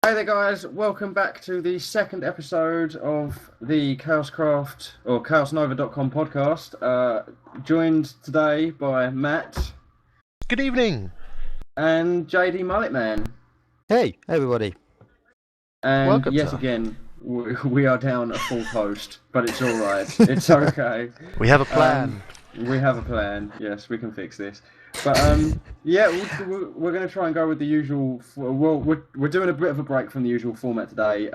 Hey there guys, welcome back to the second episode of the Chaoscraft or chaosnova.com podcast. Joined today by Matt. Good evening. And JDMulletMan. Hey everybody. And welcome, yet sir. Again, we are down a full host, but it's alright, it's okay. We have a plan. We have a plan, yes, we can fix this. But yeah, we're going to try and go with the usual. Well, we're doing a bit of a break from the usual format today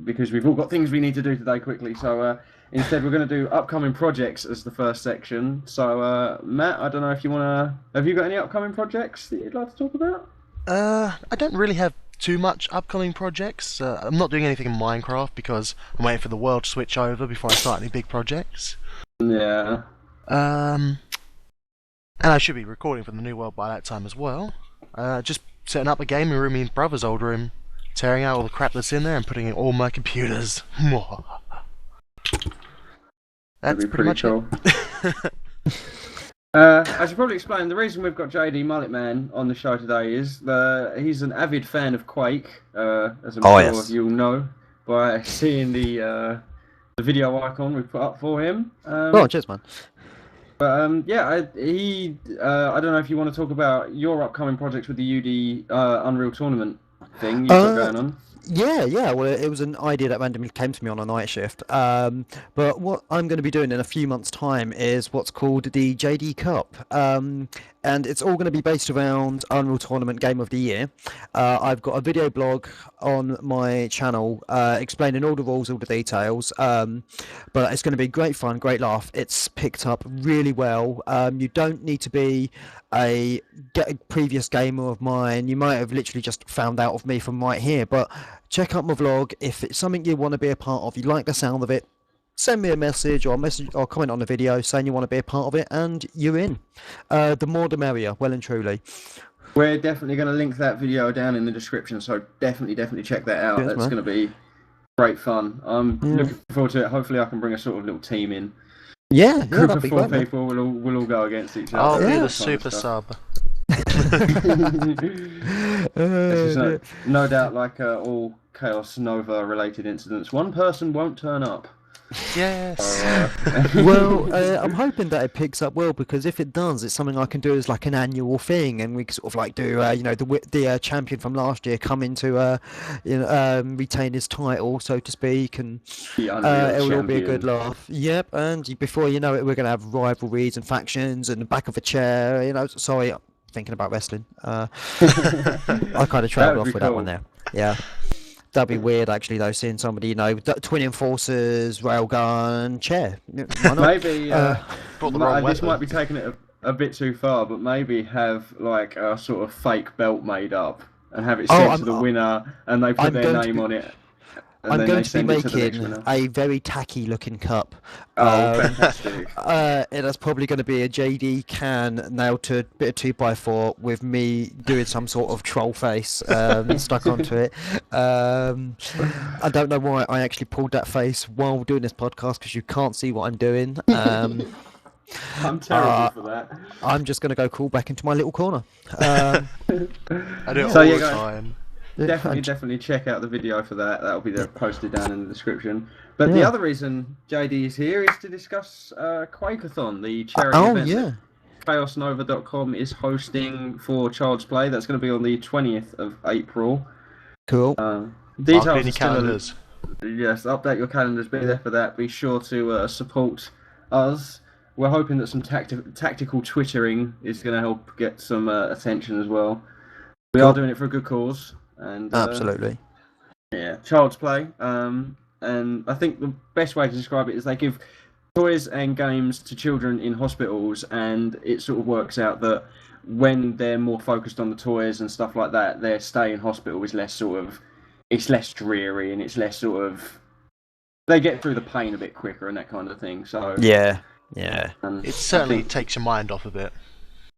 because we've all got things we need to do today quickly. So instead, we're going to do upcoming projects as the first section. So Matt, I don't know if you want to. Have you got any upcoming projects that you'd like to talk about? I don't really have too much upcoming projects. I'm not doing anything in Minecraft because I'm waiting for the world to switch over before I start any big projects. Yeah. And I should be recording for the new world by that time as well. Just setting up a gaming room in brother's old room, tearing out all the crap that's in there and putting it all on my computers. That's pretty much cool. it. I should probably explain the reason we've got JDMulletMan on the show today is he's an avid fan of Quake, as I'm sure yes. you'll know by seeing the video icon we put up for him. Cheers, man. But yeah, I don't know if you want to talk about your upcoming projects with the UD Unreal Tournament thing you've got going on. Yeah. Well, it was an idea that randomly came to me on a night shift. But what I'm going to be doing in a few months' time is what's called the JD Cup. And it's all going to be based around Unreal Tournament Game of the Year. I've got a video blog on my channel explaining all the rules, all the details. But it's going to be great fun, great laugh. It's picked up really well. You don't need to be a previous gamer of mine. You might have literally just found out of me from right here. But check out my vlog. If it's something you want to be a part of, you like the sound of it, send me a message or comment on the video saying you want to be a part of it, and you're in. The more the merrier, well and truly. We're definitely going to link that video down in the description, so definitely check that out. That's going to be great fun. I'm looking forward to it. Hopefully I can bring a sort of little team in. Yeah, Group that'd of be 4 great, people, we'll all go against each other. I'll be the super sub. This is no doubt like all Chaos Nova related incidents. One person won't turn up. Yes. Well, I'm hoping that it picks up well, because if it does, it's something I can do as like an annual thing, and we can sort of like do, the champion from last year come in to, retain his title, so to speak, and it will all be a good laugh. Yep, and before you know it, we're going to have rivalries and factions and the back of a chair. Sorry, I'm thinking about wrestling. I kind of trailed off with that one there. Yeah. That'd be weird, actually, though, seeing somebody, twin enforcers, railgun, chair. Maybe this might be taking it a bit too far, but maybe have like a sort of fake belt made up and have it sent to the winner, and they put their name on it. I'm going to be making a very tacky-looking cup. Oh, fantastic! And that's probably going to be a JD can nailed to a bit of 2x4 with me doing some sort of troll face stuck onto it. I don't know why I actually pulled that face while doing this podcast, because you can't see what I'm doing. I'm terrible for that. I'm just going to go crawl back into my little corner. I do it all the time. Definitely check out the video for that. That'll be posted down in the description. But the other reason JD is here is to discuss Quakeathon, the charity event that chaosnova.com is hosting for Child's Play. That's going to be on the 20th of April. Cool. Details are still calendars. Yes, update your calendars. Be there for that. Be sure to support us. We're hoping that some tactical twittering is going to help get some attention as well. We are doing it for a good cause. And absolutely. Yeah, Child's Play. And I think the best way to describe it is they give toys and games to children in hospitals, and it sort of works out that when they're more focused on the toys and stuff like that, their stay in hospital is less it's less dreary, and it's less they get through the pain a bit quicker and that kind of thing. So yeah. It certainly takes your mind off a bit.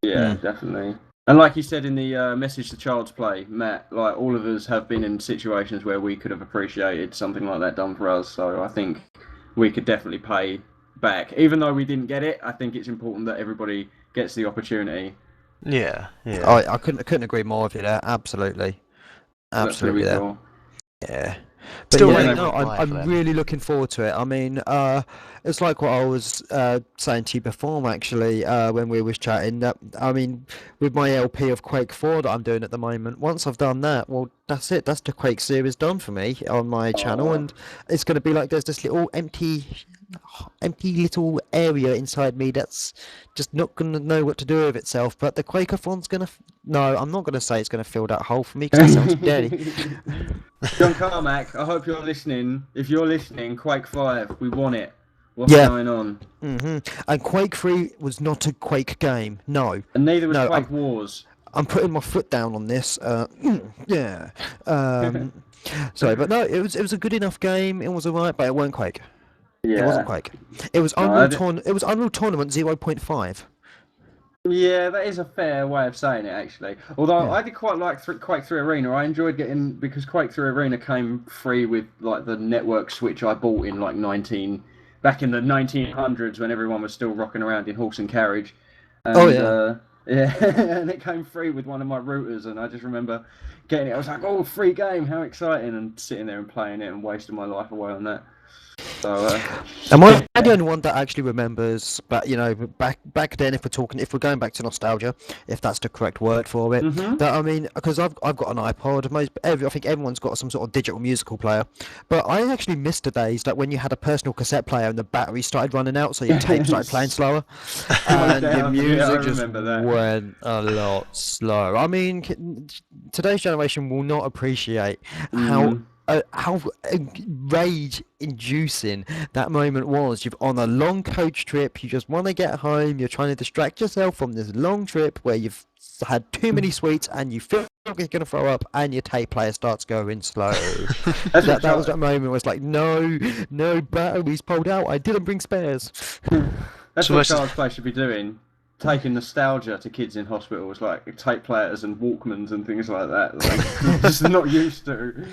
Yeah, definitely. And like you said in the message to Child's Play, Matt, like all of us have been in situations where we could have appreciated something like that done for us. So I think we could definitely pay back. Even though we didn't get it, I think it's important that everybody gets the opportunity. Yeah. I couldn't agree more with you there. Absolutely. There. Cool. Yeah. But Still yeah, waiting no, for a reply for I'm them. really looking forward to it. I mean, it's like what I was saying to you before, actually, when we was chatting. That I mean, with my LP of Quake 4 that I'm doing at the moment, once I've done that, well, that's it. That's the Quake series done for me on my channel, Oh, and it's going to be like there's this little empty little area inside me that's just not going to know what to do with itself. But the Quakeathon's going to. No, I'm not going to say it's going to fill that hole for me because that sounds dirty. John Carmack, I hope you're listening. If you're listening, Quake 5, we want it. What's Yeah. going on? And Quake 3 was not a Quake game. No. And neither was No, Quake Wars. I'm putting my foot down on this. Yeah. Sorry, but no, it was a good enough game. It was alright, but it weren't Quake. It wasn't Yeah. Quake. It was No, It was Unreal Tournament 0.5. Yeah, that is a fair way of saying it, actually. Although Yeah. I did quite like Quake 3 Arena. I enjoyed getting, because Quake 3 Arena came free with like the network switch I bought in like back in the 1900s when everyone was still rocking around in horse and carriage. And, Oh yeah. yeah, and it came free with one of my routers, and I just remember getting it. I was like, "Oh, free game! How exciting!" And sitting there and playing it and wasting my life away on that. So, Am I the only one that actually remembers? But you know, back then, if we're going back to nostalgia, if that's the correct word for it, that I mean, because I've got an iPod. I think everyone's got some sort of digital musical player, but I actually missed the days that when you had a personal cassette player and the battery started running out, so your tape started playing slower, and your down. Yeah, I music just remember that. went a lot slower. I mean, today's generation will not appreciate how rage-inducing that moment was. You're on a long coach trip, you just want to get home, you're trying to distract yourself from this long trip where you've had too many sweets and you feel like you're going to throw up and your tape player starts going slow. that was that moment where it's like, no batteries pulled out, I didn't bring spares. That's So what much- Child's Play should be doing. Taking nostalgia to kids in hospitals, like tape players and Walkmans and things like that. Like, just not used to.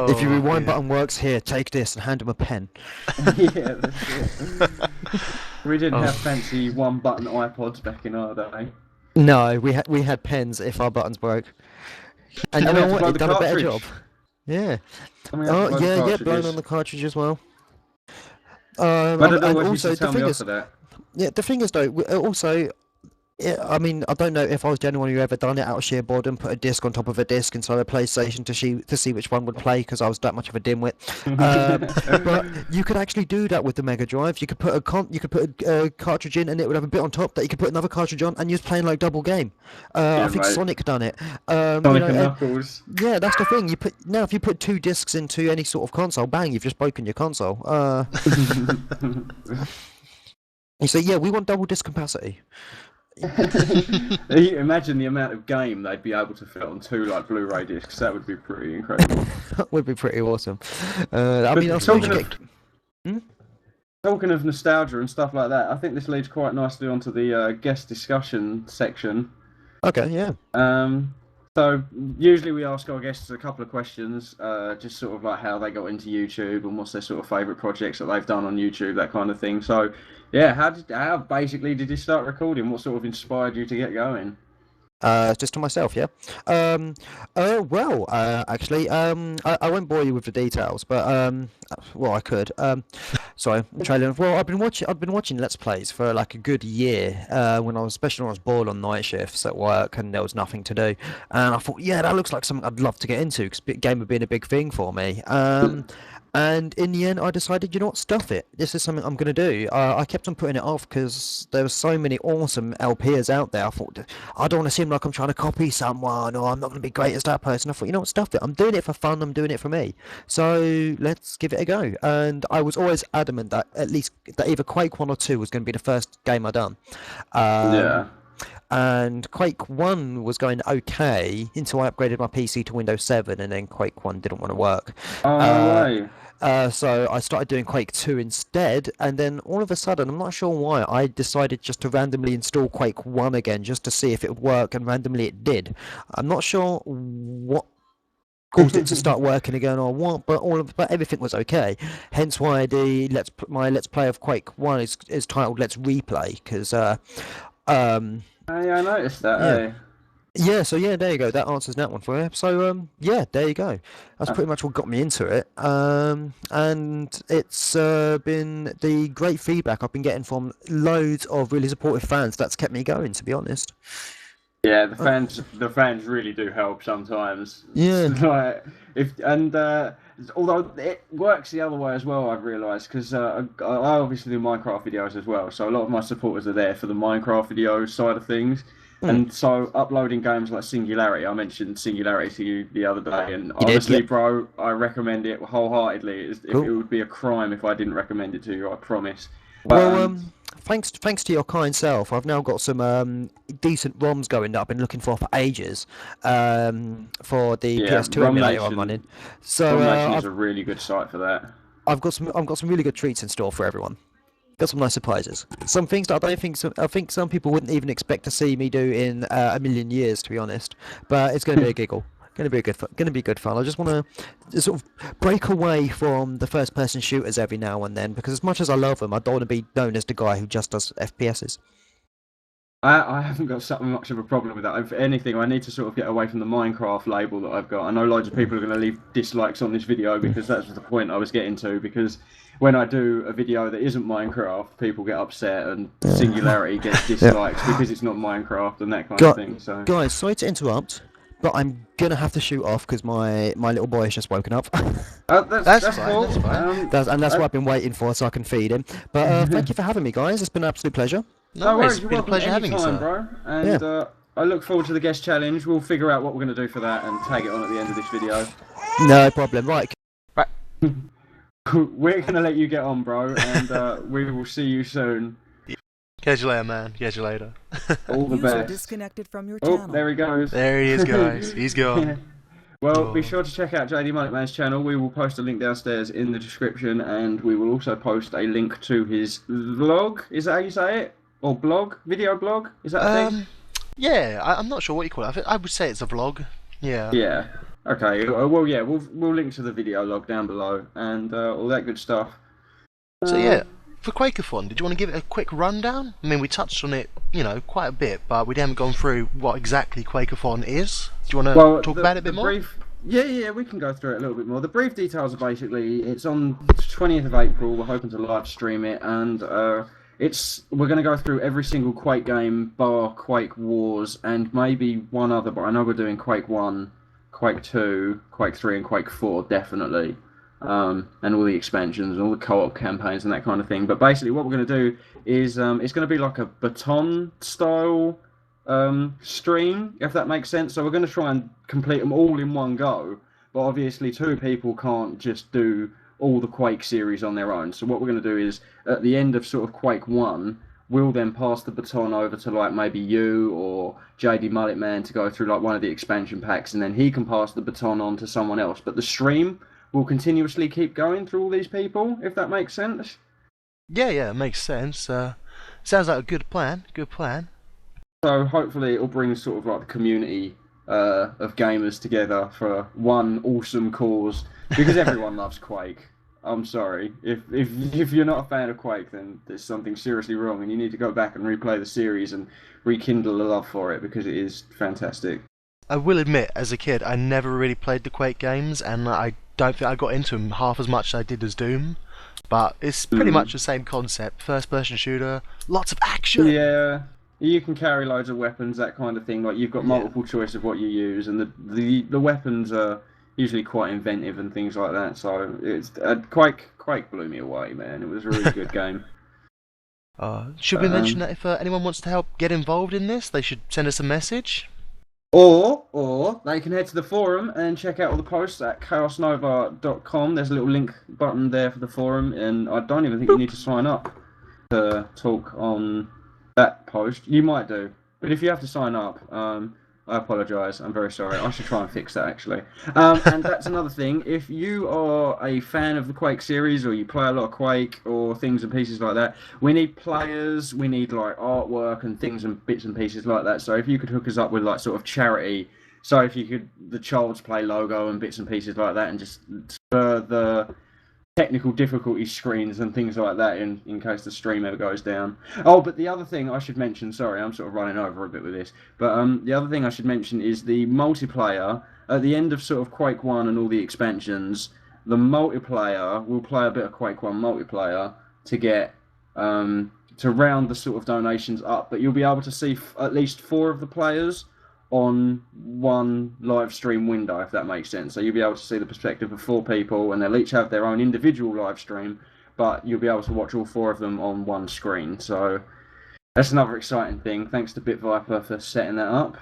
If your rewind yeah. button works, here, take this, and hand him a pen. Yeah, that's it. We didn't have fancy one-button iPods back in our day. No, we had pens if our buttons broke. And you And we know had to what? blow It the done a better cartridge. job. Yeah. And we had to Oh blow the yeah, blown cartridges. on the cartridge as well. My dad And always used also to tell the me thing off is, for that. yeah, the thing is though, also, yeah, I mean, I don't know if I was the only one who ever done it out of sheer boredom, put a disc on top of a disc inside a PlayStation to see which one would play because I was that much of a dimwit. But you could actually do that with the Mega Drive. You could put a cartridge in and it would have a bit on top that you could put another cartridge on and you're playing like double game. I think right. Sonic done it. Sonic and Knuckles. Yeah, that's the thing. If you put two discs into any sort of console, bang, you've just broken your console. You say, yeah, we want double disc capacity. Imagine the amount of game they'd be able to fit on two like Blu-ray discs. That would be pretty incredible. That would be pretty awesome. I mean, I suppose you get. Talking of nostalgia and stuff like that, I think this leads quite nicely onto the guest discussion section. Okay, yeah. So usually we ask our guests a couple of questions, just sort of like how they got into YouTube and what's their sort of favourite projects that they've done on YouTube, that kind of thing. So, yeah, how basically did you start recording? What sort of inspired you to get going? Just to myself, yeah. Actually, I won't bore you with the details, but well, I could. Sorry, I'm trailing. Well, I've been watching Let's Plays for like a good year. Especially when I was bored on night shifts at work and there was nothing to do, and I thought, yeah, that looks like something I'd love to get into because game had been a big thing for me. And in the end, I decided, you know what, stuff it. This is something I'm going to do. I kept on putting it off because there were so many awesome LPers out there. I thought, I don't want to seem like I'm trying to copy someone or I'm not going to be great as that person. I thought, you know what, stuff it. I'm doing it for fun. I'm doing it for me. So let's give it a go. And I was always adamant that that either Quake 1 or 2 was going to be the first game I done. Yeah. And Quake 1 was going okay until I upgraded my PC to Windows 7 and then Quake 1 didn't want to work. Oh, no way. So I started doing Quake 2 instead, and then all of a sudden, I'm not sure why, I decided just to randomly install Quake 1 again just to see if it would work, and randomly it did. I'm not sure what caused it to start working again or what, but everything was okay. Hence why my Let's Play of Quake 1 is titled Let's Replay, because Yeah, I noticed that. Yeah. Eh? Yeah, so yeah, there you go. That answers that one for you. So yeah, there you go. That's pretty much what got me into it. And it's been the great feedback I've been getting from loads of really supportive fans that's kept me going, to be honest. Yeah, Uh, the fans really do help sometimes. yeah. Like if and although it works the other way as well, I've realised because I obviously do Minecraft videos as well, so a lot of my supporters are there for the Minecraft video side of things. Mm. And so uploading games like Singularity, I mentioned Singularity to you the other day, and You did, honestly, yep. bro, I recommend it wholeheartedly. It Cool. would be a crime if I didn't recommend it to you, I promise. But Well, thanks to your kind self, I've now got some decent ROMs going that I've been looking for ages, for the yeah, PS2 emulator I'm running. So Rom Nation is a really good site for that. I've got some really good treats in store for everyone. Got some nice surprises. Some things that I don't think I think some people wouldn't even expect to see me do in a million years, to be honest. But it's going to be a giggle. Going to be going to be good fun. I just want to sort of break away from the first-person shooters every now and then, because as much as I love them, I don't want to be known as the guy who just does FPSs. I haven't got so much of a problem with that. If anything, I need to sort of get away from the Minecraft label that I've got. I know loads of people are going to leave dislikes on this video because that's the point I was getting to. Because when I do a video that isn't Minecraft, people get upset and Singularity gets dislikes because it's not Minecraft and that kind of thing. So, Guys, sorry to interrupt, but I'm gonna have to shoot off because my little boy has just woken up. that's fine, cool. that's fine. That's what I've been waiting for, so I can feed him. But thank you for having me, guys. It's been an absolute pleasure. No worries, It's it's been a pleasure having you, sir. bro. And I look forward to the guest challenge. We'll figure out what we're going to do for that and tag it on at the end of this video. No problem. Right. Right. We're going to let you get on, bro, and we will see you soon. Catch you later, man. Catch you later. All the User best. disconnected from your Oh, channel. there he goes. There he is, guys. He's gone. Well, be sure to check out JDMulletMan's channel. We will post a link downstairs in the description, and we will also post a link to his vlog. Is that how you say it? Or blog? Video blog? Is that a thing? Yeah, I'm not sure what you call it. I would say it's a vlog. Yeah. Yeah. Okay. Well, yeah, we'll link to the video log down below and all that good stuff. So yeah, for Quakeathon, did you want to give it a quick rundown? I mean, we touched on it, quite a bit, but we haven't gone through what exactly Quakeathon is. Do you want to talk about it a bit more? Yeah, we can go through it a little bit more. The brief details are basically it's on the 20th of April. We're hoping to live stream it, and we're going to go through every single Quake game, bar Quake Wars, and maybe one other. But I know we're doing Quake 1, Quake 2, Quake 3, and Quake 4 definitely, and all the expansions and all the co-op campaigns and that kind of thing. But basically, what we're going to do is it's going to be like a baton style stream, if that makes sense. So we're going to try and complete them all in one go, but obviously two people can't just do all the Quake series on their own. So what we're going to do is at the end of sort of Quake 1, we'll then pass the baton over to like maybe you or JDMulletMan to go through like one of the expansion packs, and then he can pass the baton on to someone else. But the stream will continuously keep going through all these people, if that makes sense. Yeah, it makes sense. Sounds like a good plan. Good plan. So hopefully it'll bring sort of like the community of gamers together for one awesome cause, because everyone loves Quake. I'm sorry. If you're not a fan of Quake, then there's something seriously wrong, and you need to go back and replay the series and rekindle a love for it, because it is fantastic. I will admit, as a kid, I never really played the Quake games, and I don't think I got into them half as much as I did as Doom. But it's pretty much the same concept. First-person shooter, lots of action. Yeah. You can carry loads of weapons, that kind of thing. Like you've got multiple choice of what you use, and the weapons are usually quite inventive and things like that. So it's Quake blew me away, man. It was a really good game. Should we mention that if anyone wants to help get involved in this, they should send us a message? Or they can head to the forum and check out all the posts at chaosnova.com. There's a little link button there for the forum, and I don't even think you need to sign up to talk on that post. You might do, but if you have to sign up, I apologise. I'm very sorry. I should try and fix that, actually. And that's another thing. If you are a fan of the Quake series, or you play a lot of Quake, or things and pieces like that, we need players, we need like artwork and things and bits and pieces like that. So if you could hook us up with like sort of charity, so if you could, the Child's Play logo and bits and pieces like that, and just spur the technical difficulty screens and things like that in case the stream ever goes down. Oh, but the other thing I should mention, sorry, I'm sort of running over a bit with this, but the other thing I should mention is the multiplayer. At the end of sort of Quake 1 and all the expansions, the multiplayer will play a bit of Quake 1 multiplayer to get to round the sort of donations up, but you'll be able to see at least 4 of the players on one live stream window, if that makes sense. So you'll be able to see the perspective of 4 people, and they'll each have their own individual live stream, but you'll be able to watch all 4 of them on one screen. So that's another exciting thing. Thanks to BitViper for setting that up.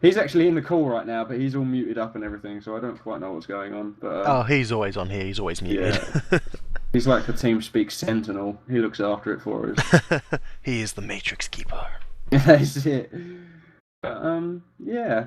He's actually in the call right now, but he's all muted up and everything, so I don't quite know what's going on. But oh, he's always on here. He's always muted. Yeah. He's like the TeamSpeak Sentinel. He looks after it for us. He is the Matrix Keeper. That's it. But, yeah.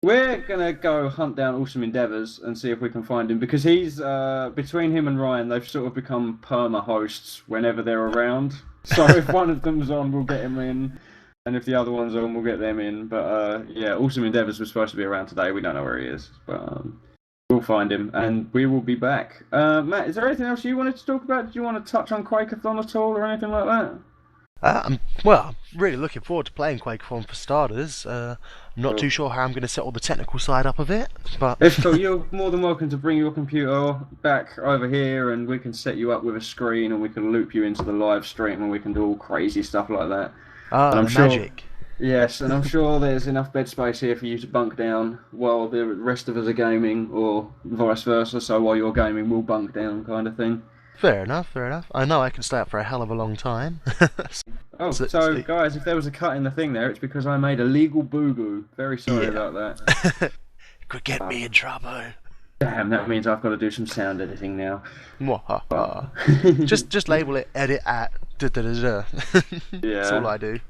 We're gonna go hunt down Awesome Endeavours and see if we can find him, because he's between him and Ryan, they've sort of become perma hosts whenever they're around. So if one of them's on, we'll get him in, and if the other one's on, we'll get them in. But yeah, Awesome Endeavours was supposed to be around today. We don't know where he is, but we'll find him and we will be back. Matt, is there anything else you wanted to talk about? Did you want to touch on Quakeathon at all or anything like that? Well, I'm really looking forward to playing Quakeathon for starters. I'm not too sure how I'm going to set all the technical side up of it, but it's cool. You're more than welcome to bring your computer back over here, and we can set you up with a screen, and we can loop you into the live stream, and we can do all crazy stuff like that. I'm sure, magic. Yes, and I'm sure there's enough bed space here for you to bunk down while the rest of us are gaming, or vice versa. So while you're gaming, we'll bunk down, kind of thing. Fair enough, fair enough. I know I can stay up for a hell of a long time. Oh, so guys, if there was a cut in the thing there, it's because I made a legal boo-boo. Very sorry about that. Could get me in trouble. Damn, that means I've got to do some sound editing now. just label it edit at da-da-da-da. Yeah. That's all I do.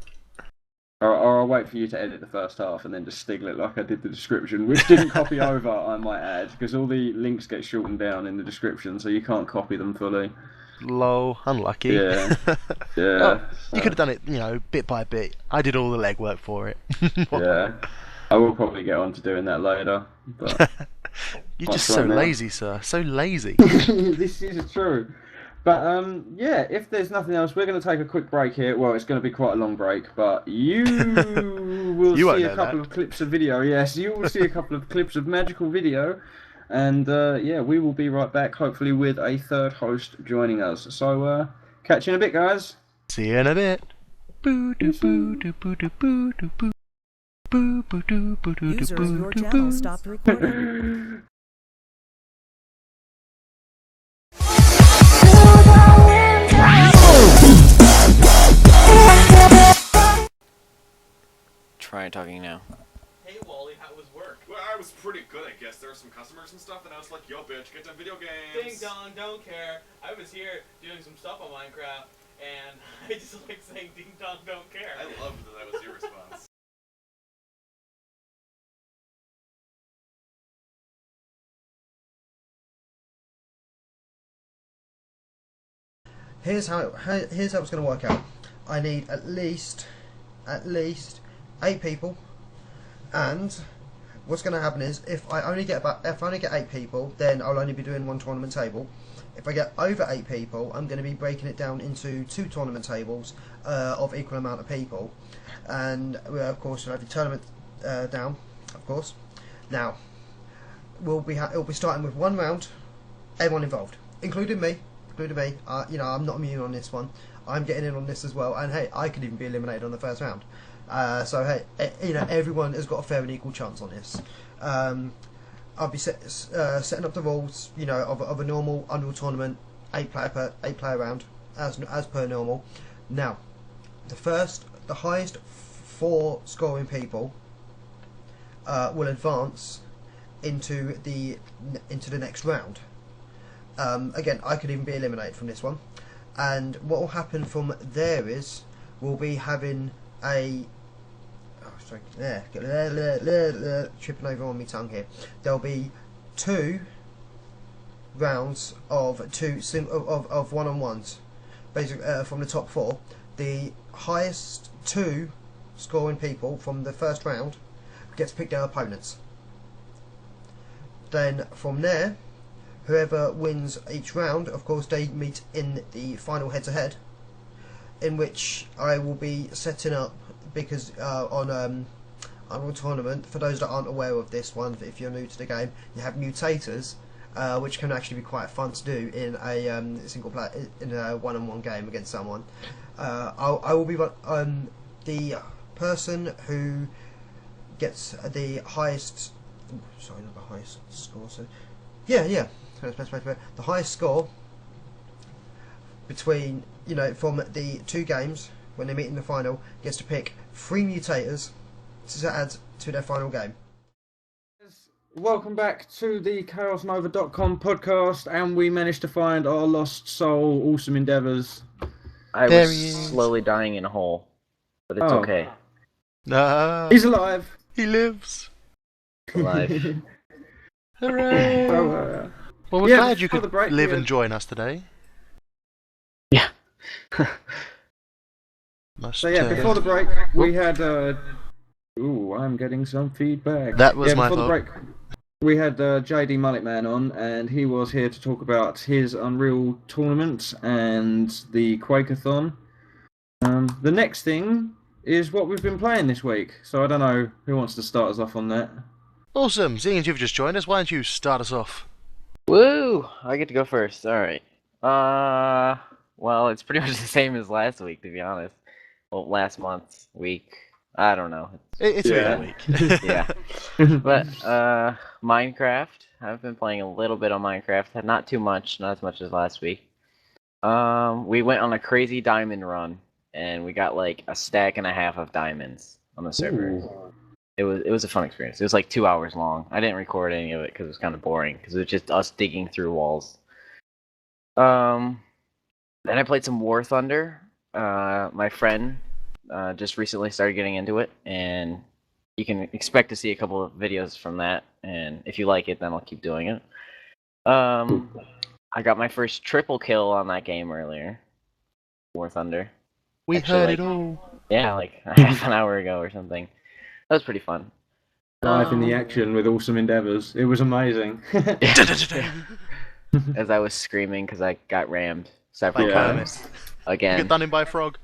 Or I'll wait for you to edit the first half and then just stiggle it like I did the description, which didn't copy over, I might add, because all the links get shortened down in the description, so you can't copy them fully. Lol, unlucky. Yeah. Yeah. Oh, you could have done it, bit by bit. I did all the legwork for it. Yeah. I will probably get on to doing that later. But you're just so lazy, sir. So lazy. This is true. But yeah, if there's nothing else, we're going to take a quick break here. Well, it's going to be quite a long break, but you will see a couple of clips of video. Yes, you will see a couple of clips of magical video. And yeah, we will be right back, hopefully with a third host joining us. So catch you in a bit, guys. See you in a bit. User of your channel stopped recording. Try talking now. Hey Wally, how was work? Well, I was pretty good, I guess. There were some customers and stuff, and I was like, yo, bitch, get them video games. Ding dong, don't care. I was here doing some stuff on Minecraft, and I just like saying ding dong, don't care. I loved that was your response. Here's how it's going to work out. I need at least 8 people, and what's going to happen is if I only get 8 people, then I'll only be doing 1 tournament table. If I get over 8 people, I'm going to be breaking it down into 2 tournament tables of equal amount of people, and of course we'll have the tournament down, of course. Now it'll be starting with 1 round, everyone involved, including me. I'm not immune on this one. I'm getting in on this as well, and hey, I could even be eliminated on the first round. So hey, everyone has got a fair and equal chance on this. I'll be setting up the rules, of a normal Unreal tournament, 8 player round, as per normal. Now, the highest 4 scoring people will advance into the next round. Again, I could even be eliminated from this one, and what will happen from there is we'll be having a tripping over on my tongue here. There'll be 2 rounds of one-on-ones, basically from the top 4. The highest 2 scoring people from the first round gets to pick their opponents. Then from there, whoever wins each round, of course, they meet in the final head-to-head, in which I will be setting up, because on Unreal Tournament, for those that aren't aware of this one, if you're new to the game, you have mutators, which can actually be quite fun to do in a single player, in a one-on-one game against someone. I will be the person who gets the highest. Sorry, not the highest score. So, yeah. The highest score between, from the two games when they meet in the final, gets to pick 3 mutators to add to their final game. Welcome back to the ChaosNova.com podcast, and we managed to find our lost soul, Awesome Endeavours. I There was he is. slowly dying in a hole, but it's Oh. okay. He's alive. He lives. Alive. Hooray! So, Well, we're yeah, glad you before could the break, live we and had- join us today. Yeah. Must, So yeah, before the break, we had. Ooh, I'm getting some feedback. That was my before the fault. break, we had JDMulletMan on, and he was here to talk about his Unreal Tournament and the Quakeathon. The next thing is what we've been playing this week. So I don't know who wants to start us off on that. Awesome. Seeing as you've just joined us, why don't you start us off? Woo! I get to go first. All right. Well, it's pretty much the same as last week, to be honest. Well, last month's week. I don't know. It's Yeah. a week. Yeah. But Minecraft. I've been playing a little bit on Minecraft. Not too much. Not as much as last week. We went on a crazy diamond run, and we got like a stack and a half of diamonds on the server. Ooh. It was a fun experience. It was like 2 hours long. I didn't record any of it because it was kind of boring. Because it was just us digging through walls. Then I played some War Thunder. My friend just recently started getting into it, and you can expect to see a couple of videos from that. And if you like it, then I'll keep doing it. I got my first triple kill on that game earlier. War Thunder. We Actually, heard like- it all. Yeah, like half an hour ago or something. That was pretty fun. Live in the action with Awesome Endeavours. It was amazing. As I was screaming because I got rammed several Like, times. You Again. get done in by a frog.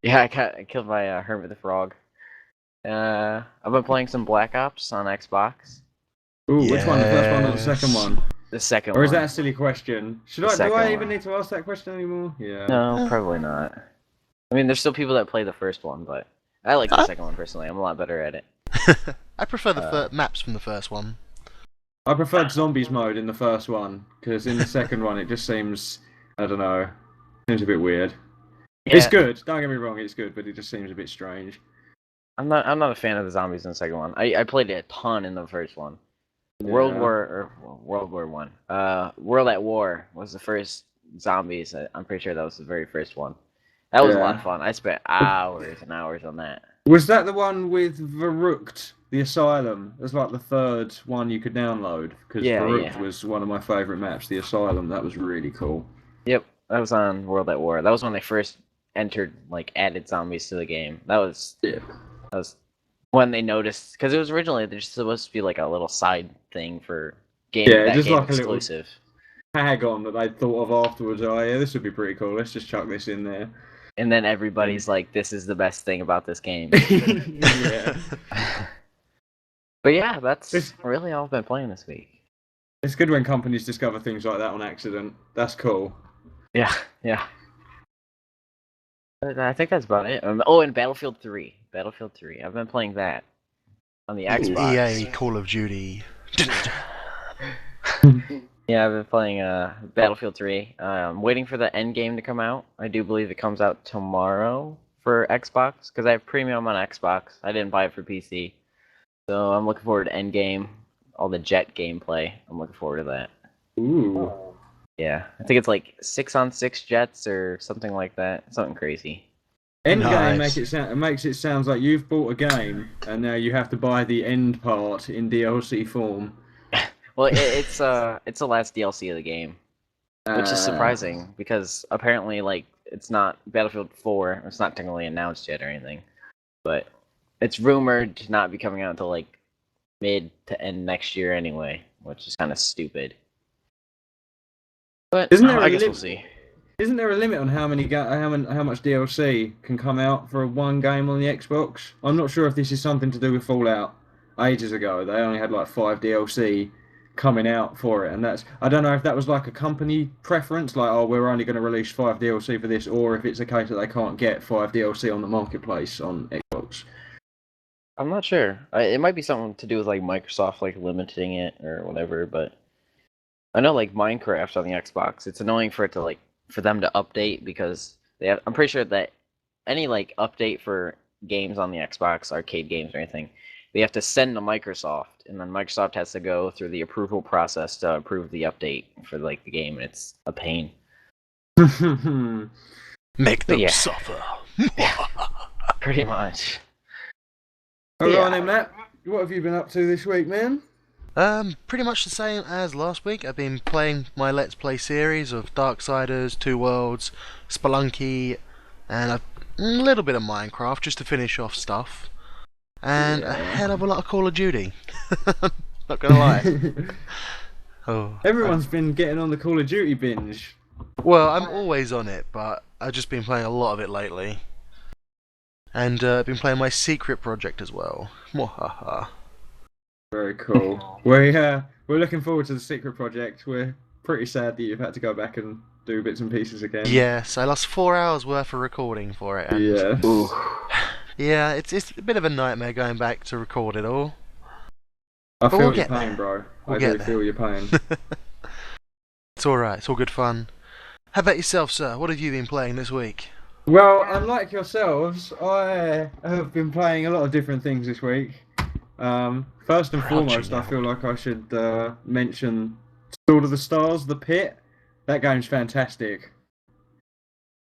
Yeah, I killed my Hermit the Frog. I've been playing some Black Ops on Xbox. Ooh, which one? The first one or the second Yes. one? The second Or is one. that a silly question? The Do second I one. even need to ask that question anymore? Yeah. No, probably not. I mean, there's still people that play the first one, but I like the second one personally. I'm a lot better at it. I prefer the maps from the first one. I preferred zombies mode in the first one, because in the second one it just seems, I don't know, seems a bit weird. It's Yeah, good, don't get me wrong, it's good, but it just seems a bit strange. I'm not a fan of the zombies in the second one. I played it a ton in the first one. World Yeah. War One. World at War was the first zombies. I'm pretty sure that was the very first one. That was a lot of Yeah. fun. I spent hours and hours on that. Was that the one with Verrucht, the Asylum? It was like the third one you could download, because Yeah, Verrucht yeah. was one of my favourite maps, the Asylum, that was really cool. Yep, that was on World at War. That was when they first entered, like, added zombies to the game. That was when they noticed, because it was originally just supposed to be like a little side thing for game, Yeah, that just game like a little- exclusive. Tag on that I thought of afterwards, oh yeah, this would be pretty cool, let's just chuck this in there. And then everybody's like, "This is the best thing about this game." Yeah. But yeah, that's It's- really all I've been playing this week. It's good when companies discover things like that on accident. That's cool. Yeah, yeah. But I think that's about it. Oh, and Battlefield 3. Battlefield 3. I've been playing that on the Xbox. EA Call of Duty. Yeah, I've been playing Battlefield 3. I'm waiting for the end game to come out. I do believe it comes out tomorrow for Xbox, because I have premium on Xbox. I didn't buy it for PC. So I'm looking forward to end game, all the jet gameplay. I'm looking forward to that. Ooh. Yeah, I think it's like 6-on-6 jets or something like that. Something crazy. Endgame Nice. makes it sound like you've bought a game and now you have to buy the end part in DLC form. Well, it's the last DLC of the game, which is Uh, surprising because apparently, like, it's not Battlefield 4. It's not technically announced yet or anything, but it's rumored to not be coming out until like mid to end next year anyway, which is kind of stupid. But Isn't there I a guess we'll limit? see. Isn't there a limit on how much DLC can come out for one game on the Xbox? I'm not sure if this is something to do with Fallout. Ages ago, they only had like 5 DLC coming out for it, and I don't know if that was like a company preference, like oh we're only going to release 5 DLC for this, or if it's a case that they can't get 5 DLC on the marketplace on Xbox. I'm not sure. It might be something to do with like Microsoft like limiting it or whatever, but I know like Minecraft on the Xbox, it's annoying for it to like for them to update because I'm pretty sure that any like update for games on the Xbox, arcade games or anything, they have to send to Microsoft, and then Microsoft has to go through the approval process to approve the update for like the game, and it's a pain. Make them Yeah. suffer. Pretty much. All Yeah. right then, Matt. What have you been up to this week, man? Pretty much the same as last week. I've been playing my Let's Play series of Darksiders, Two Worlds, Spelunky, and a little bit of Minecraft just to finish off stuff. And a hell of a lot of Call of Duty. Not gonna lie. Oh, Everyone's been getting on the Call of Duty binge. well, I'm always on it, but I've just been playing a lot of it lately. And I've been playing my secret project as well. Mwahaha. Very cool. We're looking forward to the secret project. We're pretty sad that you've had to go back and do bits and pieces again. Yes, I lost 4 hours worth of recording for it. And Yeah. Ooh. yeah, it's a bit of a nightmare going back to record it all. I But feel we'll your get pain, there. bro. We'll I get do there. feel your pain. It's alright, it's all good fun. How about yourself, sir? What have you been playing this week? Well, unlike yourselves, I have been playing a lot of different things this week. First and Crouching foremost, I now. feel like I should mention Sword of the Stars, The Pit. That game's fantastic.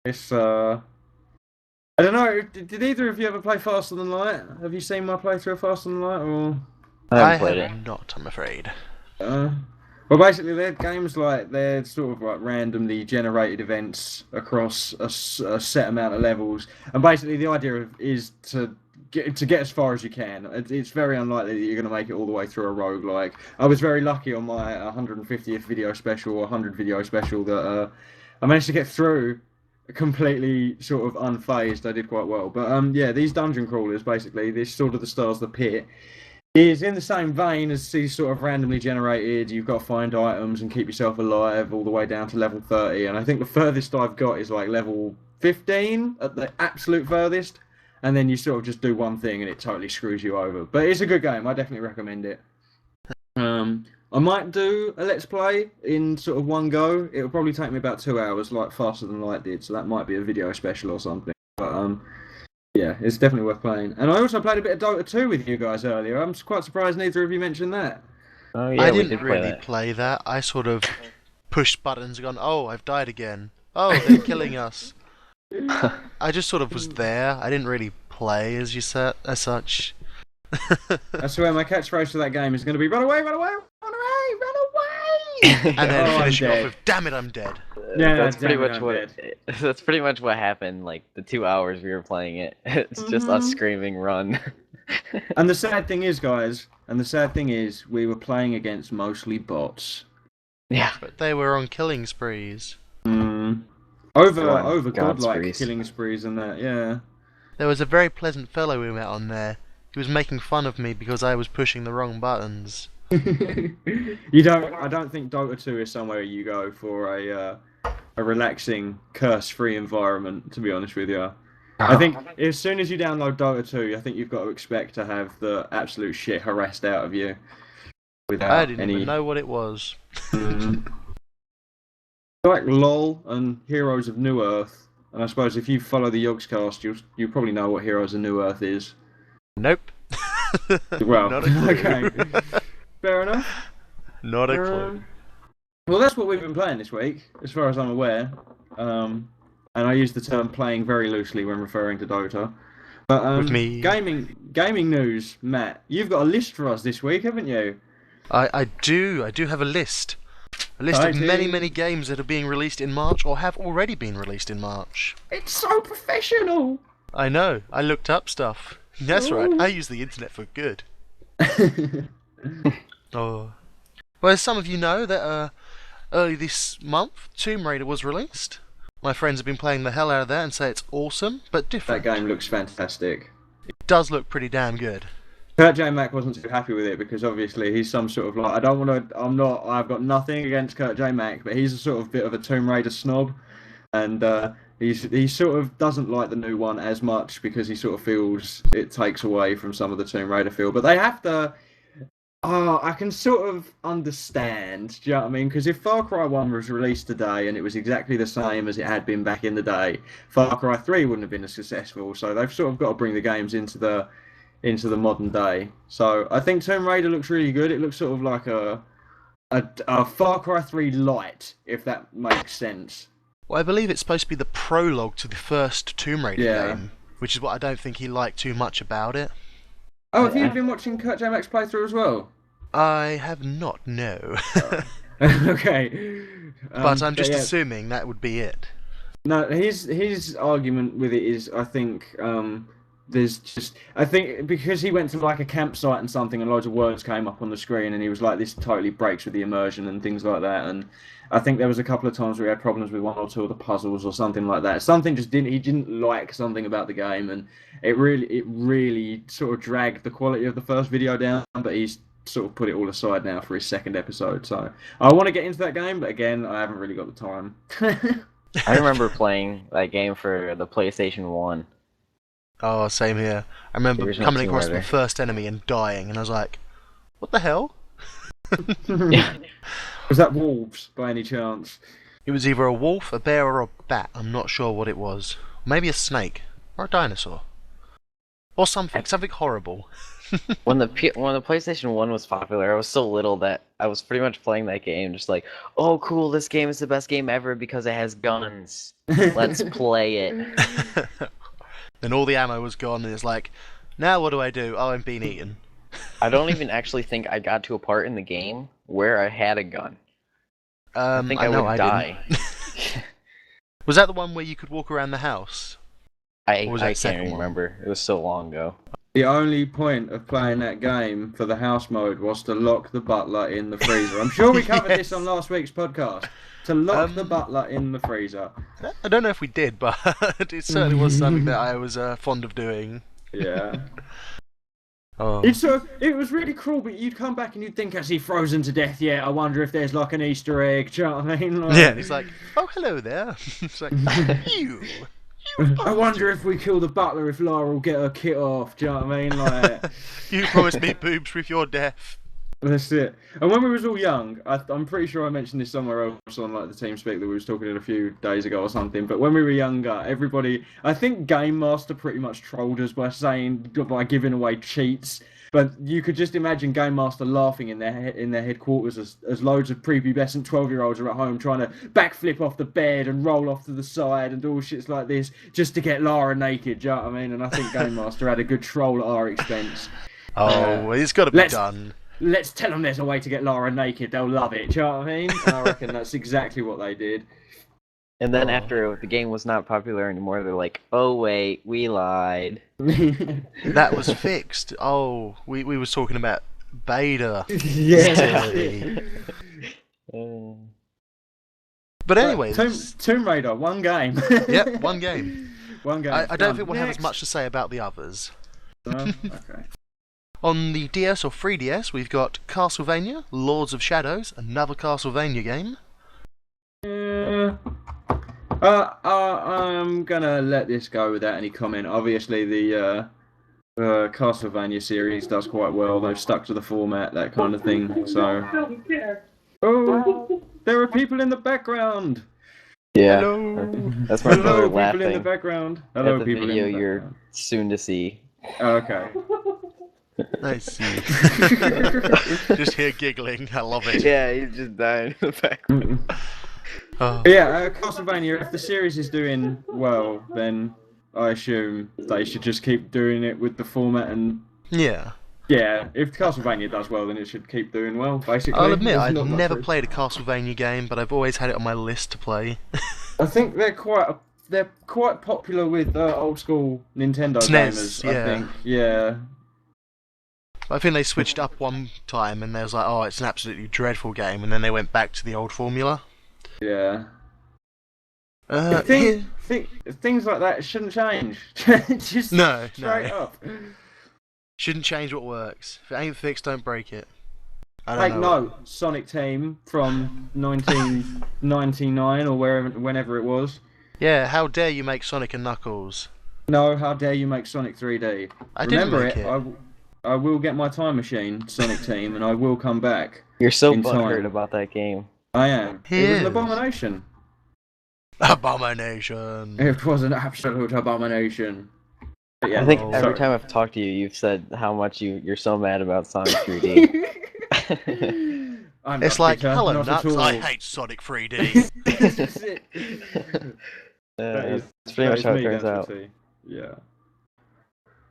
It's I don't know. Did either of you ever play Faster Than Light? Have you seen my playthrough of Faster Than Light? Or I haven't played it. not, I'm afraid. well, basically, they're games like they're sort of like randomly generated events across a set amount of levels, and basically the idea is to get as far as you can. It's very unlikely that you're going to make it all the way through a roguelike. I was very lucky on my 150th video special or 100 video special that I managed to get through completely sort of unfazed. I did quite well. But yeah, these dungeon crawlers, basically, this Sword of the Stars, The Pit, is in the same vein as these sort of randomly generated. You've got to find items and keep yourself alive all the way down to level 30. And I think the furthest I've got is like level 15 at the absolute furthest. And then you sort of just do one thing and it totally screws you over. But it's a good game. I definitely recommend it. I might do a Let's Play in sort of one go. It'll probably take me about 2 hours, like Faster Than Light did. So that might be a video special or something. But yeah, it's definitely worth playing. And I also played a bit of Dota 2 with you guys earlier. I'm quite surprised neither of you mentioned that. Oh yeah, I we didn't did really that. play that. I sort of pushed buttons and gone, oh, I've died again. Oh, they're killing us. I just sort of was there. I didn't really play as such. I swear my catchphrase for that game is going to be run away, run away, run away, run away! And then Oh, I'm finish it off dead. with, damn it, I'm dead. Yeah, that's pretty damn it, much I'm what that's pretty much what happened. Like the 2 hours we were playing it, it's just us screaming "run." And the sad thing is, guys, we were playing against mostly bots. Yeah, But they were on killing sprees. Over God godlike sprees. killing sprees and that, yeah. There was a very pleasant fellow we met on there. He was making fun of me because I was pushing the wrong buttons. I don't think Dota 2 is somewhere you go for a relaxing, curse-free environment, to be honest with you. I think as soon as you download Dota 2, I think you've got to expect to have the absolute shit harassed out of you. Without I didn't any... even know what it was. Like LOL and Heroes of New Earth, and I suppose if you follow the Yogscast, you probably know what Heroes of New Earth is. Nope. Well, Not a clue. okay, fair enough. Not a clue. Well, that's what we've been playing this week, as far as I'm aware. And I use the term "playing" very loosely when referring to Dota. But With me. gaming news, Matt. You've got a list for us this week, haven't you? I do have a list. A list of many, many games that are being released in March or have already been released in March. It's so professional. I know, I looked up stuff. That's right, I use the internet for good. Oh. Well, as some of you know, that early this month, Tomb Raider was released. My friends have been playing the hell out of that and say it's awesome, but different. That game looks fantastic. It does look pretty damn good. Kurt J. Mac wasn't too happy with it because obviously he's some sort of like, I've got nothing against Kurt J. Mac, but he's a sort of bit of a Tomb Raider snob, and he sort of doesn't like the new one as much because he sort of feels it takes away from some of the Tomb Raider feel. But they have to. Oh, I can sort of understand. Do you know what I mean? Because if Far Cry 1 was released today and it was exactly the same as it had been back in the day, Far Cry 3 wouldn't have been as successful. So they've sort of got to bring the games into the modern day. So I think Tomb Raider looks really good. It looks sort of like a Far Cry 3 light, if that makes sense. Well, I believe it's supposed to be the prologue to the first Tomb Raider Yeah. game, which is what I don't think he liked too much about it. Oh, have you been watching Kurt J. Mac's playthrough as well? I have not, no. Okay. But I'm just yeah. assuming that would be it. No, his argument with it is, I think, I think because he went to like a campsite and something, and loads of words came up on the screen, and he was like, this totally breaks with the immersion and things like that. And I think there was a couple of times where he had problems with one or two of the puzzles or something like that. Something just he didn't like something about the game, and it really sort of dragged the quality of the first video down. But he's sort of put it all aside now for his second episode. So I want to get into that game, but again, I haven't really got the time. I remember playing that game for the PlayStation 1. Oh, same here. I remember Original coming Tomb across Raider. the first enemy and dying, and I was like, what the hell? Was that wolves by any chance? It was either a wolf, a bear, or a bat. I'm not sure what it was. Maybe a snake. Or a dinosaur. Or something horrible. When the PlayStation 1 was popular, I was so little that I was pretty much playing that game just like, oh cool, this game is the best game ever because it has guns. Let's play it. Then all the ammo was gone, and it's like, now what do I do? Oh, I'm being eaten. I don't even actually think I got to a part in the game where I had a gun. I think I know would I die. didn't. Was that the one where you could walk around the house? I was that can't second even one? remember. It was so long ago. The only point of playing that game for the house mode was to lock the butler in the freezer. I'm sure we covered this on last week's podcast. To lock the butler in the freezer. I don't know if we did, but it certainly was something that I was fond of doing. Yeah. Oh. It was really cruel, but you'd come back and you'd think, has he frozen to death yet? I wonder if there's like an Easter egg. Do you know what I mean? Like, Yeah, and he's like, oh, hello there. It's like, you. I wonder if we kill the butler, if Lara will get her kit off. Do you know what I mean? Like, You promised me boobs with your death. that's it. And when we was all young, I'm pretty sure I mentioned this somewhere else on like the TeamSpeak that we was talking in a few days ago or something. But when we were younger, everybody, I think Game Master pretty much trolled us by giving away cheats. But you could just imagine Game Master laughing in their headquarters as loads of prepubescent 12-year-olds are at home trying to backflip off the bed and roll off to the side and do all shits like this just to get Lara naked. Do you know what I mean? And I think Game Master had a good troll at our expense. Oh, it's got to be done. Let's tell them there's a way to get Lara naked. They'll love it. Do you know what I mean? And I reckon that's exactly what they did. And then after the game was not popular anymore, they're like, oh wait, we lied. That was fixed. Oh, we was talking about beta. Yeah. But anyway, Tomb Raider, one game. Yep, one game. One game. I don't think we'll have as much to say about the others. No? Okay. On the DS or 3DS, we've got Castlevania, Lords of Shadows, another Castlevania game. I'm gonna let this go without any comment. Obviously, the Castlevania series does quite well. They've stuck to the format, that kind of thing. So, oh, there are people in the background. Yeah. Hello. That's my brother Hello, people laughing in the background. at Hello, the people video in the you're background. soon to see. Oh, okay. I see. Just here giggling. I love it. Yeah, he's just dying in the back. Oh. Yeah, Castlevania. If the series is doing well, then I assume they should just keep doing it with the format and. Yeah. Yeah, if Castlevania does well, then it should keep doing well, basically. I'll admit, There's I've not much never to- played a Castlevania game, but I've always had it on my list to play. I think they're quite popular with old school Nintendo SNES, gamers. yeah. I think, yeah. I think they switched up one time and they was like, oh, it's an absolutely dreadful game, and then they went back to the old formula. Yeah. Uh, Think, here- think, things like that shouldn't change. Just No, straight no. up. Shouldn't change what works. If it ain't fixed, don't break it. I don't Take know. note, Sonic Team from 1999 or whenever it was. Yeah, how dare you make Sonic and Knuckles? No, how dare you make Sonic 3D? I didn't Remember make it. it. I will get my time machine, Sonic Team, and I will come back. You're so In butthurt time. about that game. I am. He It was an is. abomination. Abomination. It was an absolute abomination. But yeah, I think Oh, every sorry. time I've talked to you, you've said how much you're so mad about Sonic 3D. I'm It's not like, bitter, hello, not nuts. at all. I hate Sonic 3D. That's it. That's pretty much how it turns out. Yeah.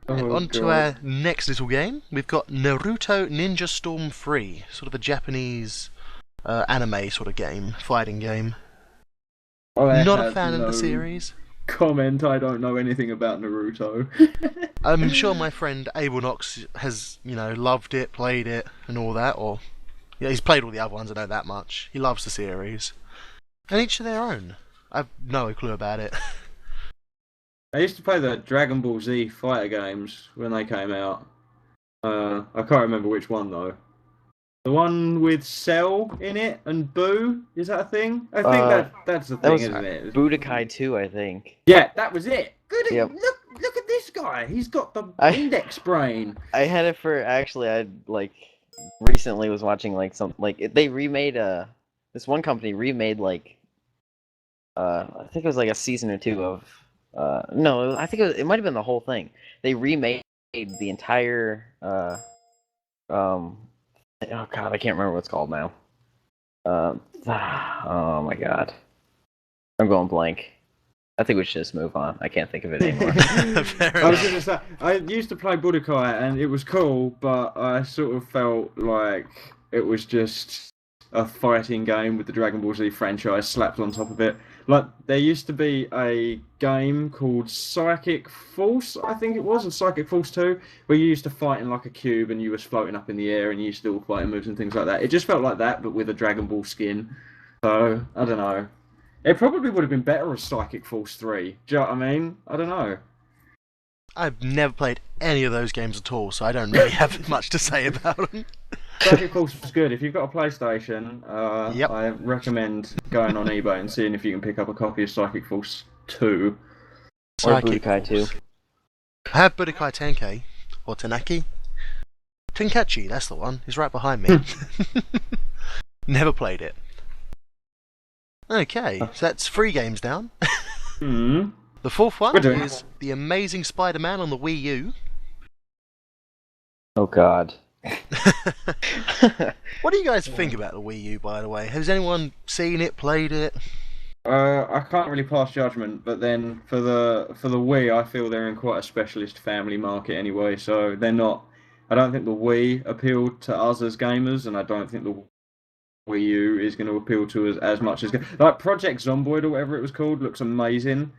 Right, Oh, on to God. our next little game. We've got Naruto Ninja Storm 3, sort of a Japanese anime sort of game, fighting game. I Not a have fan of no the series. Comment. I don't know anything about Naruto. I'm sure my friend Abel Knox has, loved it, played it, and all that. Or, yeah, he's played all the other ones. I know that much. He loves the series, and each to their own. I've no clue about it. I used to play the Dragon Ball Z fighter games when they came out. I can't remember which one though. The one with Cell in it and Boo, is that a thing? I think that's the That thing, was isn't it? Budokai 2, I think. Yeah, that was it. Good. Yep. Look at this guy. He's got the I- index brain. I had it for actually. I recently was watching they remade this one company remade I think it was like a season or two of no, I think it might have been the whole thing. They remade the entire oh god, I can't remember what it's called now. Oh my god, I'm going blank. I think we should just move on. I can't think of it anymore. Fair I was enough. going to say, I used to play Budokai and it was cool, but I sort of felt like it was just a fighting game with the Dragon Ball Z franchise slapped on top of it. Like, there used to be a game called Psychic Force, I think it was, and Psychic Force 2, where you used to fight in like a cube and you was floating up in the air and you used to do all fighting moves and things like that. It just felt like that, but with a Dragon Ball skin. So, I don't know. It probably would have been better as Psychic Force 3. Do you know what I mean? I don't know. I've never played any of those games at all, so I don't really have much to say about them. Psychic Force was good. If you've got a PlayStation, Yep. I recommend going on eBay and seeing if you can pick up a copy of Psychic Force 2. Or Psychic Budokai 2. Force. I have Budokai Tenkei, or Tenaki. Tenkachi, that's the one. He's right behind me. Never played it. Okay, so that's 3 games down. Hmm. The fourth one We're doing is The Amazing Spider-Man on the Wii U. Oh god. What do you guys think about the Wii U, by the way? Has anyone seen it, played it? I can't really pass judgment, but then for the Wii, I feel they're in quite a specialist family market anyway. So they're not. I don't think the Wii appealed to us as gamers, and I don't think the Wii U is going to appeal to us as much as like Project Zomboid or whatever it was called. Looks amazing.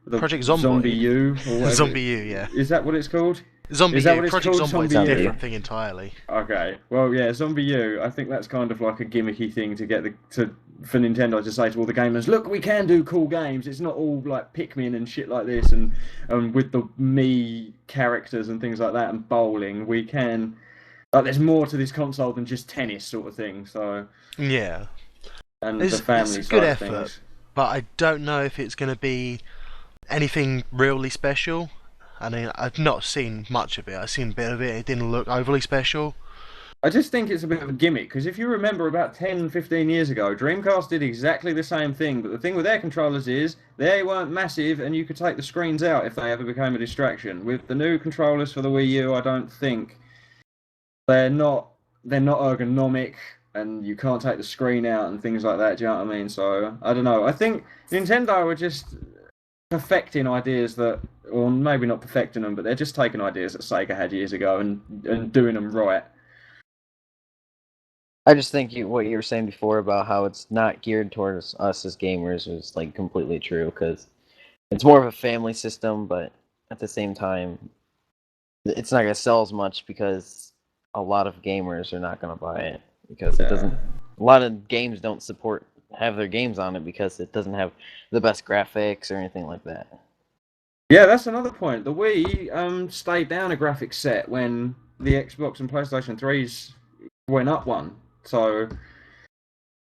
The Project Zomboid? Zombie U or whatever. Zombie U, yeah. Is that what it's called? Zombie Is that U. what it's Project called? Zomboid's Zombie a U? different thing entirely. Okay, well, yeah, Zombie U. I think that's kind of like a gimmicky thing to get for Nintendo to say to all the gamers, look, we can do cool games. It's not all like Pikmin and shit like this, and with the Mii characters and things like that, and bowling. We can. Like, there's more to this console than just tennis, sort of thing. So, Yeah. and It's the family a side good of effort, things. but I don't know if it's going to be anything really special. I mean, I've not seen much of it. I've seen a bit of it. It didn't look overly special. I just think it's a bit of a gimmick, because if you remember about 10, 15 years ago, Dreamcast did exactly the same thing, but the thing with their controllers is they weren't massive and you could take the screens out if they ever became a distraction. With the new controllers for the Wii U, I don't think they're not ergonomic and you can't take the screen out and things like that, do you know what I mean? So, I don't know. I think Nintendo are just perfecting ideas that, or maybe not perfecting them, but they're just taking ideas that Sega had years ago and doing them right. I just think what you were saying before about how it's not geared towards us as gamers was like completely true, because it's more of a family system, but at the same time, it's not going to sell as much because a lot of gamers are not going to buy it because it doesn't. A lot of games don't support have their games on it because it doesn't have the best graphics or anything like that. Yeah, that's another point. The Wii stayed down a graphics set when the Xbox and PlayStation 3s went up one. So,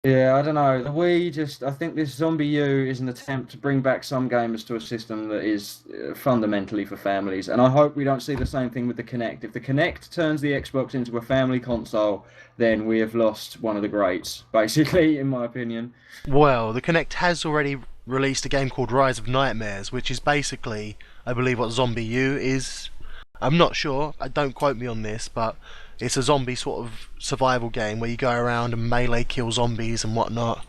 yeah, I don't know. The Wii I think this Zombie U is an attempt to bring back some gamers to a system that is fundamentally for families. And I hope we don't see the same thing with the Kinect. If the Kinect turns the Xbox into a family console, then we have lost one of the greats, basically, in my opinion. Well, the Kinect has already released a game called Rise of Nightmares, which is basically, I believe, what Zombie U is. I'm not sure, don't quote me on this, but it's a zombie sort of survival game where you go around and melee kill zombies and whatnot.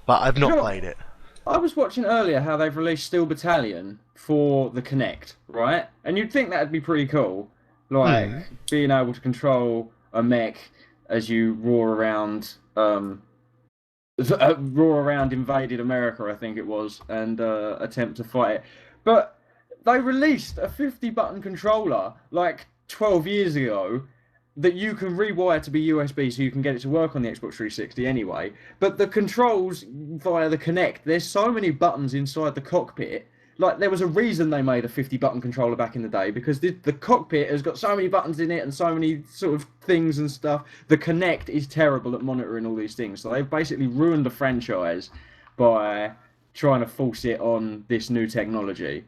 But I've not played it. I was watching earlier how they've released Steel Battalion for the Kinect, right? And you'd think that'd be pretty cool. Like, being able to control a mech as you roar around invaded America, I think it was, and attempt to fight it. But they released a 50-button controller like 12 years ago that you can rewire to be USB so you can get it to work on the Xbox 360 anyway. But the controls via the Kinect, there's so many buttons inside the cockpit. Like, there was a reason they made a 50-button controller back in the day, because the cockpit has got so many buttons in it and so many sort of things and stuff. The Kinect is terrible at monitoring all these things. So they've basically ruined the franchise by trying to force it on this new technology.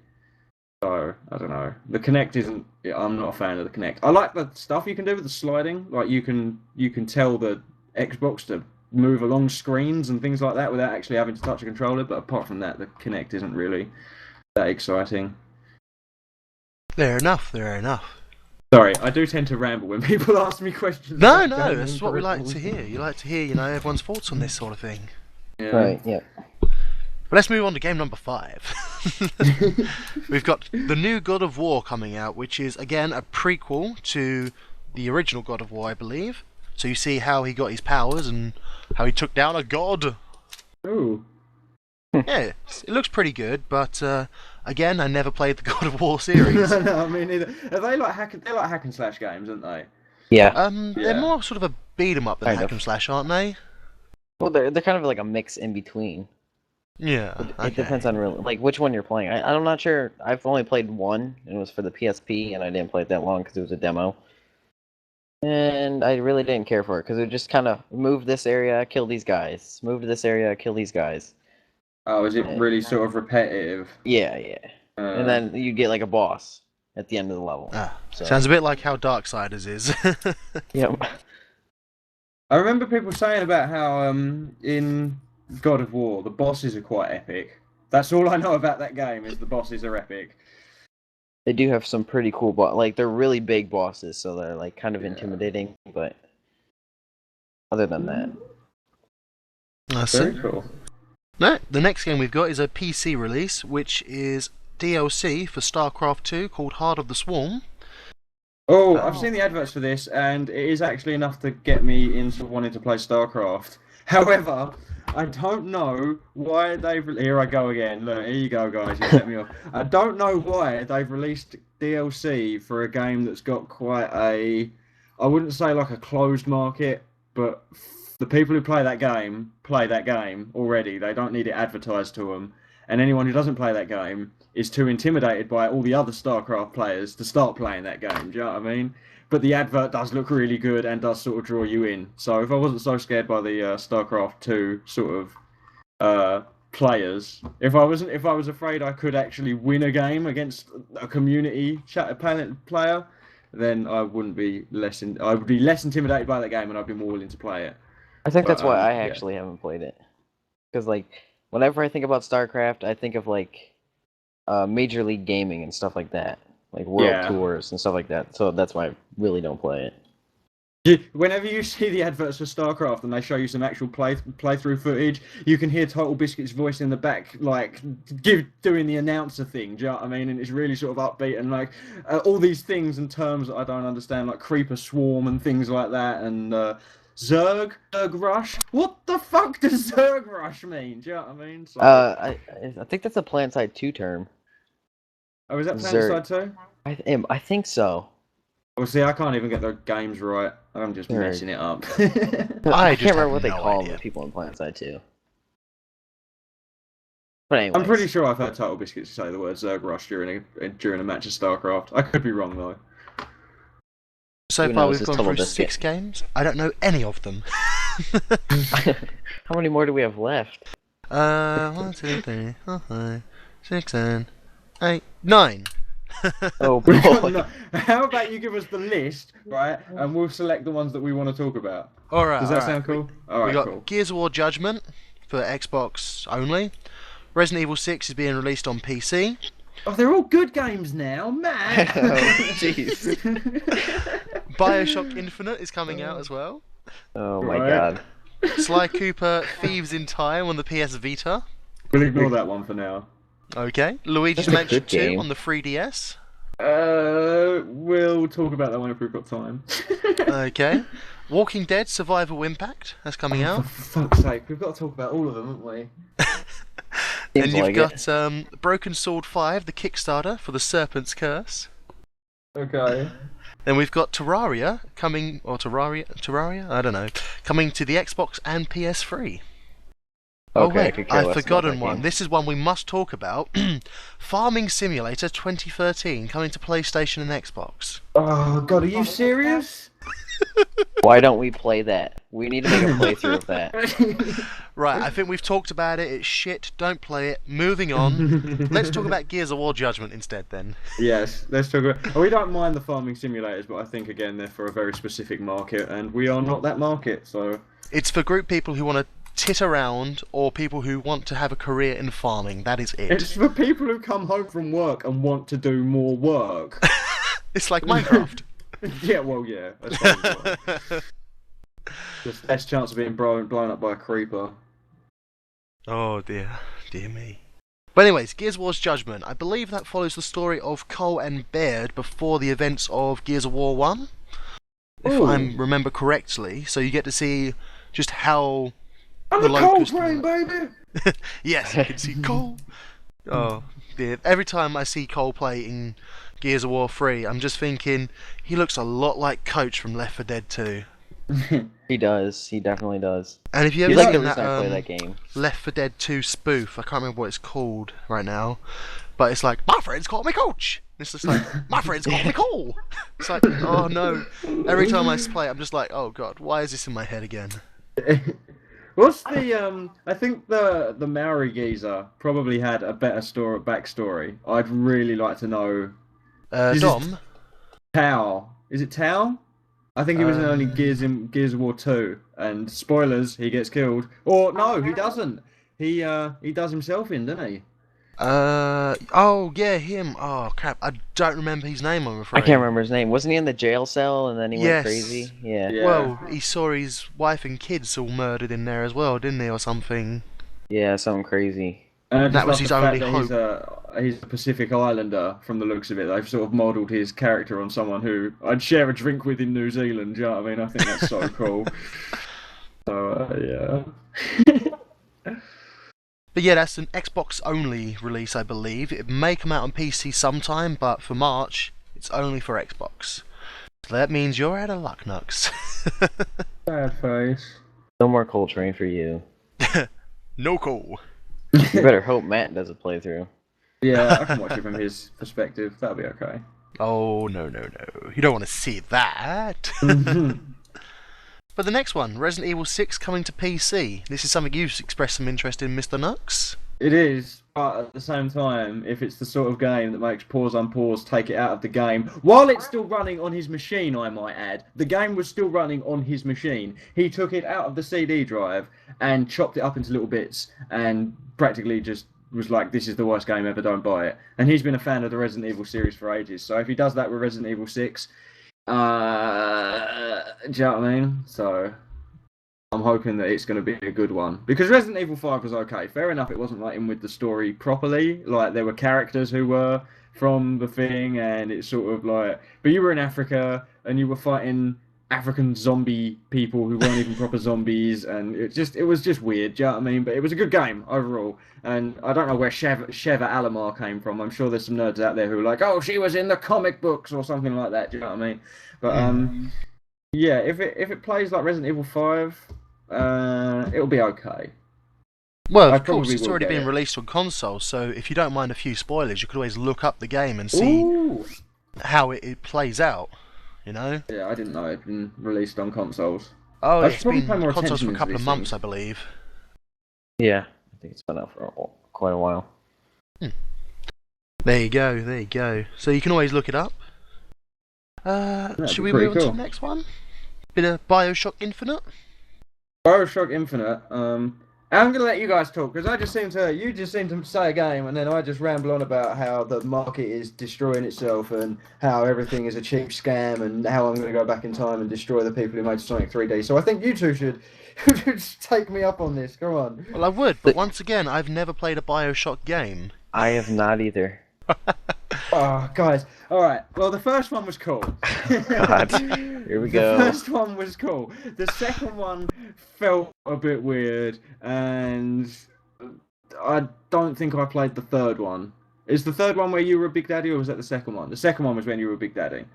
So, I don't know. The Kinect isn't... I'm not a fan of the Kinect. I like the stuff you can do with the sliding. Like, you can tell the Xbox to move along screens and things like that without actually having to touch a controller. But apart from that, the Kinect isn't really that exciting. Fair enough, fair enough. Sorry, I do tend to ramble when people ask me questions. No, that's what we like to hear. You like to hear, everyone's thoughts on this sort of thing. Yeah. Right, yeah. But let's move on to game number 5. We've got the new God of War coming out, which is, again, a prequel to the original God of War, I believe. So you see how he got his powers and how he took down a god. Ooh. Yeah, it looks pretty good, but again, I never played the God of War series. No, I mean, either. Are they like they're like hack and slash games, aren't they? Yeah. They're more sort of a beat 'em up than Kind hack of. and slash, aren't they? Well, they're kind of like a mix in between. Yeah. It depends on like which one you're playing. I'm not sure. I've only played one, and it was for the PSP, and I didn't play it that long because it was a demo. And I really didn't care for it because it would just kind of move this area, kill these guys. Move to this area, kill these guys. Oh, is it really sort of repetitive? Yeah, yeah. And then you get like a boss at the end of the level. So. Sounds a bit like how Darksiders is. Yep. I remember people saying about how in God of War the bosses are quite epic. That's all I know about that game is the bosses are epic. They do have some pretty cool like they're really big bosses, so they're like kind of intimidating. But other than that, That's Very it. cool. No, the next game we've got is a PC release, which is DLC for StarCraft 2 called Heart of the Swarm. Oh, I've seen the adverts for this, and it is actually enough to get me into wanting to play StarCraft. However, I don't know why they've... Here I go again. Look, here you go, guys. You set me off. I don't know why they've released DLC for a game that's got quite a... I wouldn't say like a closed market, but the people who play that game already. They don't need it advertised to them. And anyone who doesn't play that game is too intimidated by all the other StarCraft players to start playing that game. Do you know what I mean? But the advert does look really good and does sort of draw you in. So if I wasn't so scared by the StarCraft 2 sort of players, if I was afraid I could actually win a game against a community player, then I wouldn't be I would be less intimidated by that game and I'd be more willing to play it. I think that's why I yeah. actually haven't played it. Because like whenever I think about StarCraft, I think of like Major League Gaming and stuff like that, like World Tours and stuff like that. So that's why I really don't play it. Whenever you see the adverts for StarCraft and they show you some actual playthrough footage, you can hear Total Biscuit's voice in the back, like doing the announcer thing. Do you know what I mean? And it's really sort of upbeat and like all these things and terms that I don't understand, like Creeper Swarm and things like that, and Zerg Rush. What the fuck does Zerg Rush mean? Do you know what I mean? So, I think that's a PlanetSide 2 term. oh, is that PlanetSide 2? I think so. Well, see, I can't even get the games right. I'm just messing it up. I can't remember what they call the people in PlanetSide 2. But anyways, I'm pretty sure I've heard Turtle Biscuits say the word Zerg Rush during a match of StarCraft. I could be wrong though. So Who far knows, we've it's gone Total through Biscuit. 6 games. I don't know any of them. How many more do we have left? 1, 2, 3, 4, 5, 6, 7, 8, 9. Oh We've got boy. no- How about you give us the list, right? And we'll select the ones that we want to talk about. Alright, Does that sound cool? We Alright, got cool. Gears of War Judgment for Xbox only. Resident Evil 6 is being released on PC. Oh, they're all good games now, man. Jeez. Bioshock Infinite is coming out as well. Oh my Right. god. Sly Cooper Thieves in Time on the PS Vita. We'll ignore that one for now. Okay. Luigi's That's a Mansion good 2 game. on the 3DS. We'll talk about that one if we've got time. Okay. Walking Dead Survival Impact. That's coming out. For fuck's sake, we've got to talk about all of them, haven't we? And Seems you've like got it. Broken Sword 5, the Kickstarter for the Serpent's Curse. Okay. Then we've got Terraria coming, or Terraria? I don't know. Coming to the Xbox and PS3. Oh Okay, I wait, could care I've less about forgotten that one. game. This is one we must talk about. Farming Simulator 2013 coming to PlayStation and Xbox. Oh god, are you serious? Why don't we play that? We need to make a playthrough of that. Right, I think we've talked about it. It's shit. Don't play it. Moving on. Let's talk about Gears of War Judgment instead then. Yes, let's talk about. We don't mind the farming simulators, but I think again they're for a very specific market, and we are not that market. So It's for group people who want to tit around or people who want to have a career in farming. That is it. it's for people who come home from work and want to do more work. It's like Minecraft. Yeah, well, yeah. That's probably why. Just less chance of being blown up by a creeper. Oh dear, dear me. But anyways, Gears of War's Judgment. I believe that follows the story of Cole and Baird before the events of Gears of War 1. If Ooh. I remember correctly. So you get to see just how I'm the a cold locust train, baby. yes, you can see Cole. Oh dear. Every time I see Cole play in Gears of War 3, I'm just thinking he looks a lot like Coach from Left 4 Dead 2. He does. He definitely does. And if you ever He's like the seen reason I play that that game. Left 4 Dead 2 spoof, I can't remember what it's called right now, but it's like, my friends call me Coach. It's just like, my friends call me Cole. It's like, oh no. Every time I play, I'm just like, oh god, why is this in my head again? What's the I think the Maori geezer probably had a better backstory. I'd really like to know. This is Dom? Tao. Is it Tao? I think he was in only Gears of War 2, and spoilers, he gets killed. Or no, he doesn't. He does himself in, doesn't he? Oh yeah, him. Oh crap, I don't remember his name, I'm afraid. I can't remember his name. Wasn't he in the jail cell and then he Yes. went crazy? Yeah. Yeah. Well, he saw his wife and kids all murdered in there as well, didn't he, or something? Yeah, something crazy. And I just That was love his the fact only that he's a Pacific Islander from the looks of it. They've sort of modelled his character on someone who I'd share a drink with in New Zealand. Do you know what I mean? I think that's so cool. So yeah. But yeah, that's an Xbox only release, I believe. It may come out on PC sometime, but for March, it's only for Xbox. So that means you're out of luck, Nux. Sad face. No more Cold Train for you. No cool. You better hope Matt does a playthrough. Yeah, I can watch it from his perspective. That'll be okay. Oh, no. You don't want to see that. But the next one, Resident Evil 6 coming to PC. This is something you've expressed some interest in, Mr. Nux. It is, but at the same time, if it's the sort of game that makes pause unpause take it out of the game, while it's still running on his machine, I might add, the game was still running on his machine. He took it out of the CD drive and chopped it up into little bits and practically just was like, this is the worst game ever, don't buy it. And he's been a fan of the Resident Evil series for ages, so if he does that with Resident Evil 6, do you know what I mean? So I'm hoping that it's going to be a good one. Because Resident Evil 5 was okay. Fair enough, it wasn't like in with the story properly. Like, there were characters who were from the thing, and it's sort of like... But you were in Africa, and you were fighting African zombie people who weren't even proper zombies, and it was just weird, do you know what I mean? But it was a good game, overall. And I don't know where Sheva Alomar came from. I'm sure there's some nerds out there who are like, oh, she was in the comic books, or something like that, do you know what I mean? But, yeah, if it plays like Resident Evil 5... it'll be okay. Well, I of course, probably it's will already get been it. released on console, so if you don't mind a few spoilers, you could always look up the game and see Ooh. how it plays out, you know? Yeah, I didn't know it had been released on consoles. Oh, I should it's probably been pay more consoles attention for a to couple of these months, things. I believe. Yeah, I think it's been out for quite a while. There you go, there you go. So you can always look it up. That'd Should be we pretty move on to cool. the next one? Bit of Bioshock Infinite? Bioshock Infinite. I'm gonna let you guys talk because you just seem to say a game and then I just ramble on about how the market is destroying itself and how everything is a cheap scam and how I'm gonna go back in time and destroy the people who made Sonic 3D. So I think you two should take me up on this. Come on. Well, I would, but once again, I've never played a Bioshock game. I have not either. Oh, guys. All right. Well, the first one was cool. God. Here we go. The first one was cool. The second one felt a bit weird, and I don't think I played the third one. Is the third one where you were a Big Daddy, or was that the second one? The second one was when you were a Big Daddy.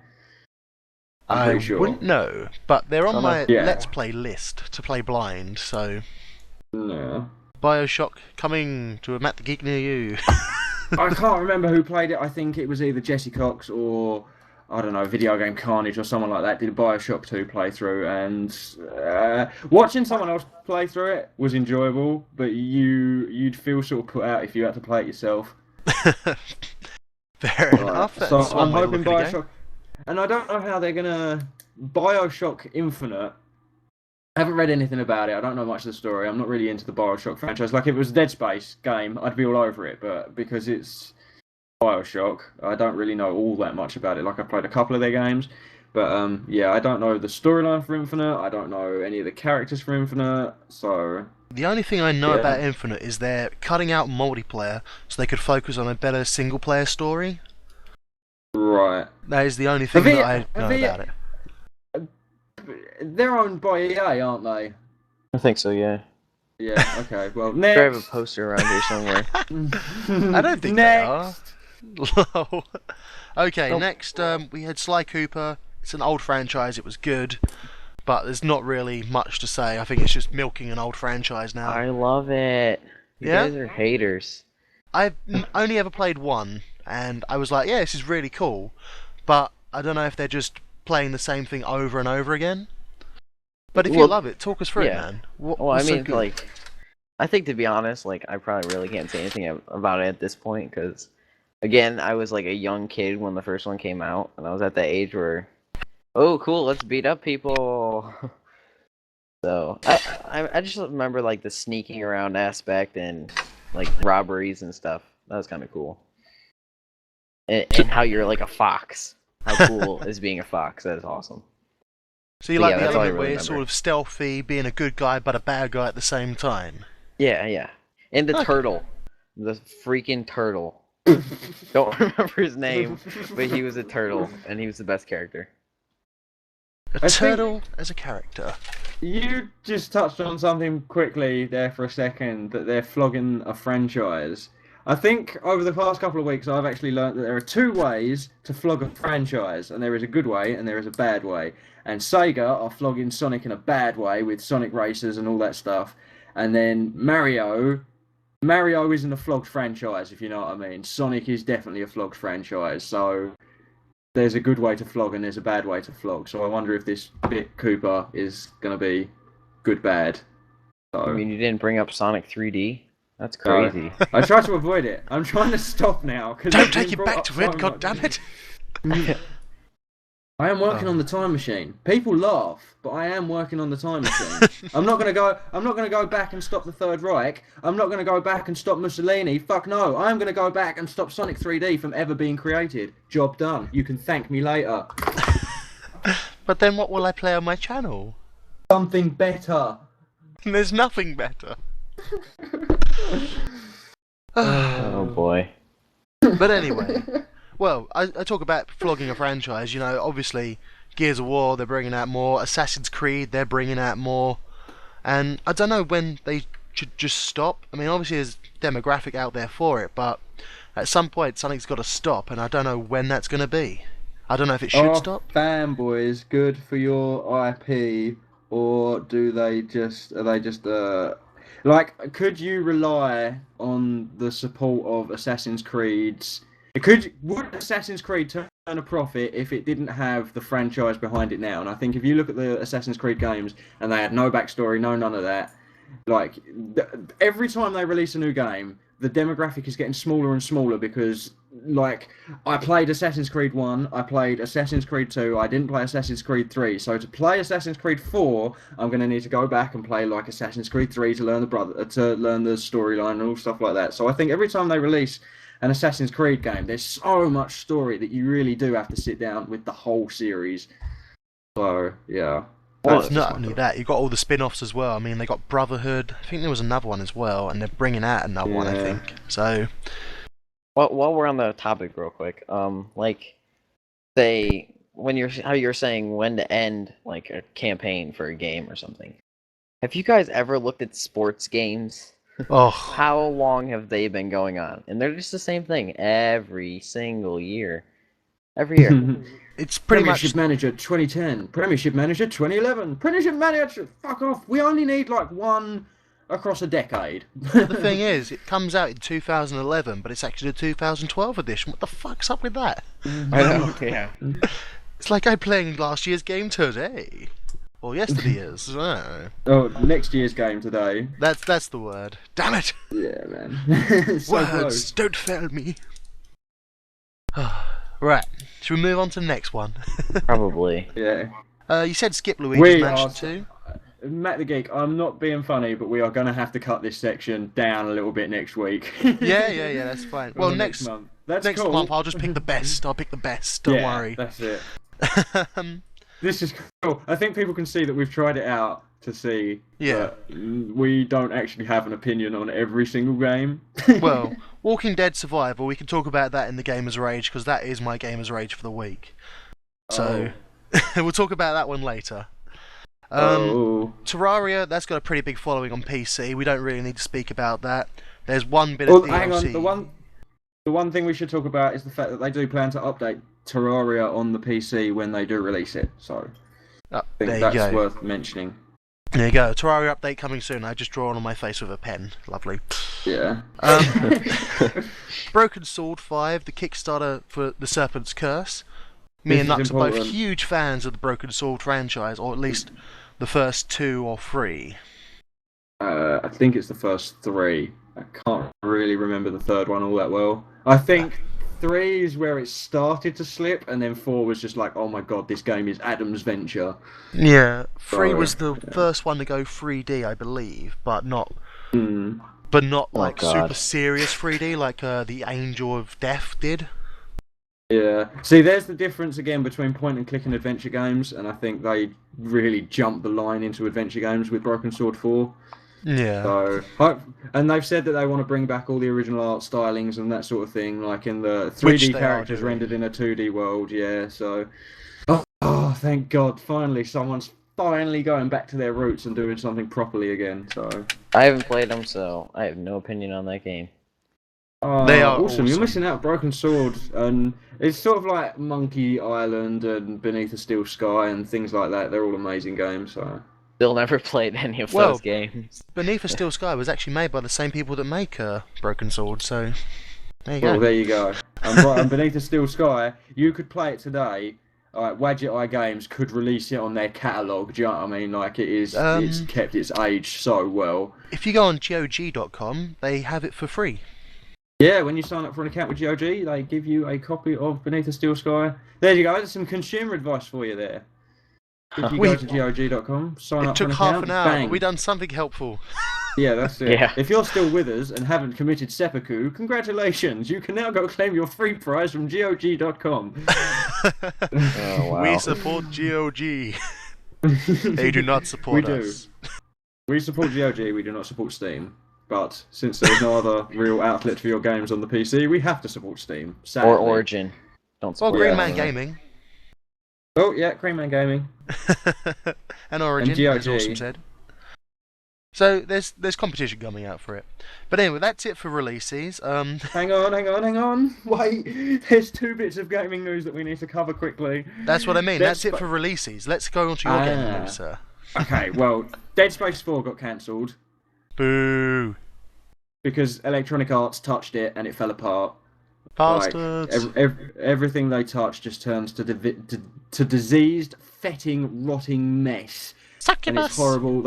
I'm pretty sure. Wouldn't know, but they're on my Yeah. Let's Play list to play blind, so... No. Bioshock coming to a Matt the Geek near you. I can't remember who played it. I think it was either Jesse Cox or, I don't know, Video Game Carnage or someone like that did a Bioshock 2 playthrough, and watching someone else play through it was enjoyable, but you'd feel sort of put out if you had to play it yourself. Fair enough. So That's one I'm way to hoping look at a game. Bioshock, and I don't know how they're gonna Bioshock Infinite. I haven't read anything about it. I don't know much of the story. I'm not really into the Bioshock franchise. Like, if it was a Dead Space game, I'd be all over it. But because it's Bioshock, I don't really know all that much about it. Like, I've played a couple of their games. But, yeah, I don't know the storyline for Infinite. I don't know any of the characters for Infinite. So... The only thing I know Yeah. about Infinite is they're cutting out multiplayer so they could focus on a better single-player story. Right. That is the only thing that I know about it. They're owned by EA, aren't they? I think so, yeah. Yeah, okay. Well, I have a next... poster around here somewhere. I don't think next. they are. Okay, Nope. next we had Sly Cooper. It's an old franchise, it was good, but there's not really much to say. I think it's just milking an old franchise now. I love it. You Yeah? guys are haters. I've only ever played one, and I was like, yeah, this is really cool, but I don't know if they're just playing the same thing over and over again. But if you Well, love it, talk us through it, yeah. man. Well, I what's so mean, good? like, I think to be honest, like, I probably really can't say anything about it at this point, because, again, I was like a young kid when the first one came out, and I was at that age where, oh, cool, let's beat up people. So, I just remember, like, the sneaking around aspect and, like, robberies and stuff. That was kind of cool. And how you're like a fox. How cool is being a fox? That is awesome. So you But like yeah, the that's all I element where really you're sort remember. of stealthy, being a good guy but a bad guy at the same time. Yeah, yeah. And the Okay. turtle. The freaking turtle. Don't remember his name, but he was a turtle, and he was the best character. A I think- turtle as a character. You just touched on something quickly there for a second, that they're flogging a franchise. I think over the past couple of weeks I've actually learned that there are two ways to flog a franchise, and there is a good way and there is a bad way. And Sega are flogging Sonic in a bad way with Sonic Racers and all that stuff. And then Mario isn't a flogged franchise, if you know what I mean. Sonic is definitely a flogged franchise, so there's a good way to flog and there's a bad way to flog. So I wonder if this bit Cooper is going to be good bad. So I mean, you didn't bring up Sonic 3D? That's crazy. I try to avoid it. I'm trying to stop now. Don't take it back to it, god damn it! I am working on the time machine. People laugh, but I am working on the time machine. I'm not gonna go back and stop the Third Reich. I'm not gonna go back and stop Mussolini. Fuck no. I'm gonna go back and stop Sonic 3D from ever being created. Job done. You can thank me later. But then what will I play on my channel? Something better. There's nothing better. Oh boy. But anyway, well, I talk about flogging a franchise, you know, obviously Gears of War, they're bringing out more, Assassin's Creed, they're bringing out more, and I don't know when they should just stop. I mean, obviously there's demographic out there for it, but at some point something's got to stop, and I don't know when that's going to be. I don't know if it should stop. Fanboys, good for your IP, or are they just Like, could you rely on the support of Assassin's Creed's? Would Assassin's Creed turn a profit if it didn't have the franchise behind it now? And I think if you look at the Assassin's Creed games and they had no backstory, none of that, like every time they release a new game, the demographic is getting smaller and smaller because, like, I played Assassin's Creed 1, I played Assassin's Creed 2, I didn't play Assassin's Creed 3, so to play Assassin's Creed 4, I'm going to need to go back and play, like, Assassin's Creed 3 to learn the storyline and all stuff like that. So I think every time they release an Assassin's Creed game, there's so much story that you really do have to sit down with the whole series. So, yeah. Well, it's not only that, you've got all the spin-offs as well. I mean, they got Brotherhood. I think there was another one as well, and they're bringing out another one, I think. So, well, while we're on the topic, real quick, like, say how you're saying when to end like a campaign for a game or something. Have you guys ever looked at sports games? oh, How long have they been going on? And they're just the same thing every single year. Every year. it's pretty much. Premiership Manager 2010, Premiership Manager 2011, Premiership Manager. Fuck off. We only need like one across a decade. The thing is, it comes out in 2011, but it's actually the 2012 edition. What the fuck's up with that? I know. Yeah. It's like I'm playing last year's game today, or yesterday's. Oh, next year's game today. That's the word. Damn it! Yeah, man. So Words, close. don't fail me. Right, should we move on to the next one? Probably. Yeah. You said Skip Luigi's Mansion are 2? Matt the Geek, I'm not being funny, but we are going to have to cut this section down a little bit next week. Yeah, that's fine. Well, next month. That's next cool. month I'll just pick the best. I'll pick the best, don't Yeah, worry. That's it. This is cool. I think people can see that we've tried it out to see that we don't actually have an opinion on every single game. Well, Walking Dead Survival, we can talk about that in the Gamer's Rage, because that is my Gamer's Rage for the week. So, we'll talk about that one later. Terraria, that's got a pretty big following on PC. We don't really need to speak about that. There's one bit of DLC. Hang on. The one thing we should talk about is the fact that they do plan to update Terraria on the PC when they do release it. So, I think that's worth mentioning. There you go. Terraria update coming soon. I just drawn on my face with a pen. Lovely. Yeah. Broken Sword 5, the Kickstarter for The Serpent's Curse. Me and Nux are both huge fans of the Broken Sword franchise, or at least the first 2 or 3. I think it's the first 3. I can't really remember the third one all that well. I think 3 is where it started to slip, and then 4 was just like, oh my god, this game is Adam's Venture. Yeah, 3 was the first one to go 3D, I believe, but not like super serious 3D like the Angel of Death did. Yeah. See, there's the difference again between point and click and adventure games, and I think they really jumped the line into adventure games with Broken Sword 4. Yeah. So, and they've said that they want to bring back all the original art stylings and that sort of thing, like in the 3D characters rendered in a 2D world. Yeah. So, oh, thank God! Finally, someone's going back to their roots and doing something properly again. So, I haven't played them, so I have no opinion on that game. They are awesome. You're missing out. Broken Sword, and it's sort of like Monkey Island and Beneath a Steel Sky and things like that. They're all amazing games. So. Still never played any of those games. Beneath a Steel Sky was actually made by the same people that make Broken Sword, so there you go. Well, there you go. And Beneath a Steel Sky, you could play it today. Wadget Eye Games could release it on their catalogue. Do you know what I mean? Like it's kept its age so well. If you go on GOG.com, they have it for free. Yeah, when you sign up for an account with GOG, they give you a copy of Beneath a Steel Sky. There you go. There's some consumer advice for you there. If you go to GOG.com, sign up for an account, it took half an hour, bang. but we done something helpful. Yeah, that's it. Yeah. If you're still with us and haven't committed seppuku, congratulations! You can now go claim your free prize from GOG.com. Oh, wow. We support GOG. They do not support us. We support GOG, we do not support Steam. But since there's no other real outlet for your games on the PC, we have to support Steam. Sadly. Or Origin. Don't support Green Man Gaming. Oh, yeah, Green Man Gaming. And Origin, and as Awesome said. So there's competition coming out for it. But anyway, that's it for releases. Hang on. Wait, there's 2 bits of gaming news that we need to cover quickly. That's what I mean. That's it for releases. Let's go on to your gaming news, sir. Okay, well, Dead Space 4 got cancelled. Boo! because Electronic Arts touched it and it fell apart. Bastards! Everything they touch just turns to diseased, fetting, rotting mess. And it's horrible.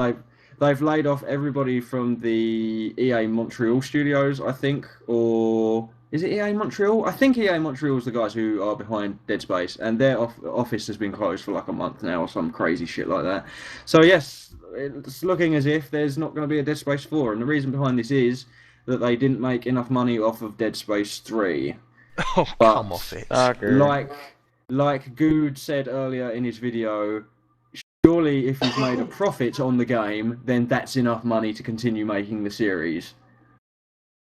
They've laid off everybody from the EA Montreal studios, I think, or is it EA Montreal? I think EA Montreal is the guys who are behind Dead Space, and their office has been closed for like a month now, or some crazy shit like that. So yes, it's looking as if there's not going to be a Dead Space 4, and the reason behind this is that they didn't make enough money off of Dead Space 3. Oh, But come off it. like Good said earlier in his video, surely if you've made a profit on the game, then that's enough money to continue making the series.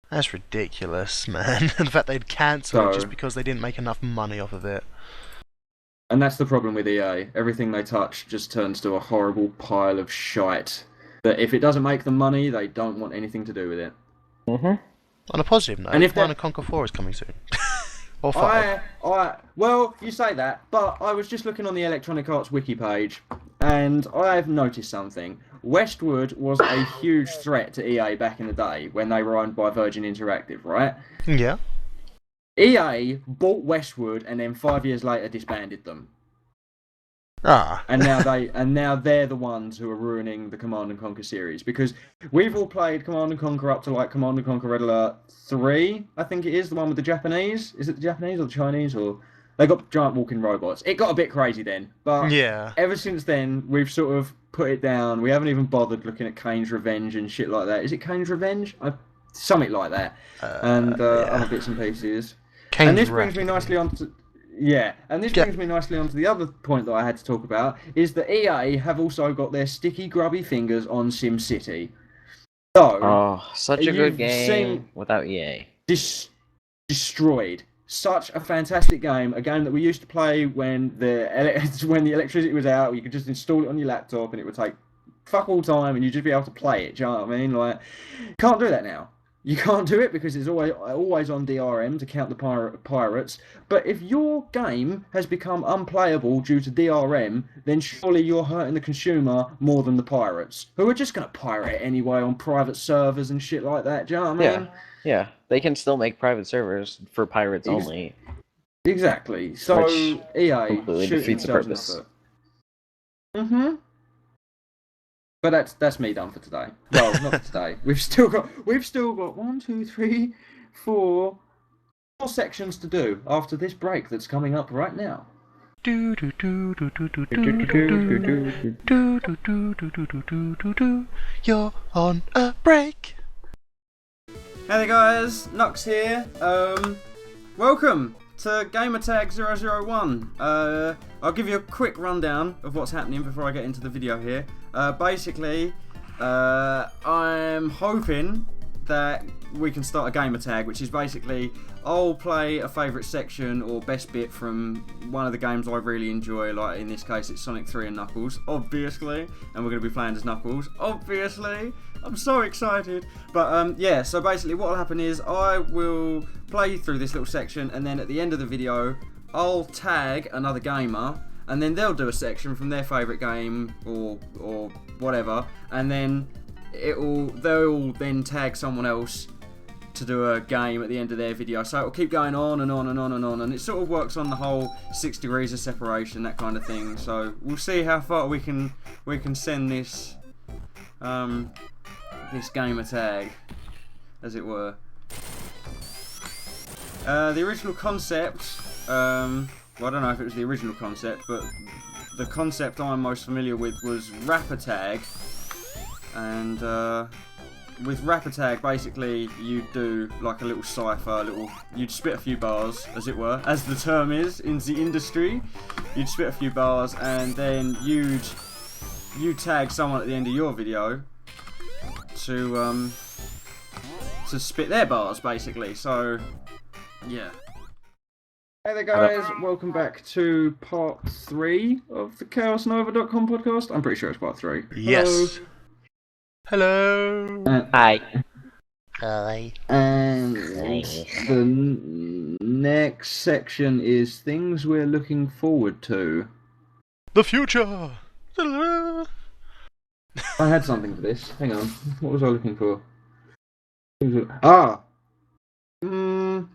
That's ridiculous, man. The fact they'd cancel it So- just because they didn't make enough money off of it. And that's the problem with EA. Everything they touch just turns to a horrible pile of shite. That if it doesn't make them money, they don't want anything to do with it. Mm-hmm. On a positive note, And if Command that- & Conquer 4 is coming soon. Or 5. Well, you say that, but I was just looking on the Electronic Arts wiki page, and I've noticed something. Westwood was a huge threat to EA back in the day when they were owned by Virgin Interactive, right? Yeah. EA bought Westwood and then 5 years later disbanded them. Ah. And now they're the ones who are ruining the Command and Conquer series, because we've all played Command and Conquer up to like Command and Conquer Red Alert 3, I think it is, the one with the Japanese. Is it the Japanese or the Chinese, or they got giant walking robots? It got a bit crazy then, but Yeah. ever since then we've sort of put it down. We haven't even bothered looking at Kane's Revenge and shit like that. Is it Kane's Revenge? Something like that. And other bits and pieces. Kane's And this brings me Racket. nicely on to... Yeah, and this brings me nicely on to the other point that I had to talk about, is that EA have also got their sticky, grubby fingers on SimCity. So, Oh, such a good you've game seen- without EA. destroyed. Such a fantastic game, a game that we used to play when the electricity was out. You could just install it on your laptop and it would take fuck all time and you'd just be able to play it, do you know what I mean? Like, can't do that now. You can't do it because it's always on DRM to count the pirates. But if your game has become unplayable due to DRM, then surely you're hurting the consumer more than the pirates, who are just going to pirate it anyway on private servers and shit like that. Do you know what I mean? Yeah. They can still make private servers for pirates Ex- only. Exactly. So Which EA completely shooting defeats the themselves in the purpose. foot. Mhm. But that's me done for today. Well, not for today. We've still got 1, 2, 3, 4 sections to do after this break that's coming up right now. Do do do do do do do do do do do do do do do do. You're on a break. Hey there guys, Nux here. Welcome to Gamertag 001. I'll give you a quick rundown of what's happening before I get into the video here. Basically, I'm hoping that we can start a gamer tag, which is basically I'll play a favourite section or best bit from one of the games I really enjoy, like in this case it's Sonic 3 and Knuckles, obviously, and we're going to be playing as Knuckles, obviously. I'm so excited. But yeah, so basically what will happen is I will play through this little section, and then at the end of the video I'll tag another gamer, and then they'll do a section from their favourite game or whatever, and then they'll then tag someone else to do a game at the end of their video. So it'll keep going on and on and on and on, and it sort of works on the whole 6 degrees of separation, that kind of thing. So we'll see how far we can send this this gamer tag, as it were. The original concept, well, I don't know if it was the original concept, but the concept I'm most familiar with was Rapper Tag. And with Rapper Tag, basically you'd do like a little cipher, you'd spit a few bars, as it were, as the term is in the industry. You'd spit a few bars, and then you'd tag someone at the end of your video to spit their bars, basically. So yeah. Hey there guys, welcome back to part 3 of the ChaosNova.com podcast. I'm pretty sure it's part 3. Yes. Hello. Hi. Hi. And the next section is things we're looking forward to. The future. I had something for this. Hang on. What was I looking for? Ah!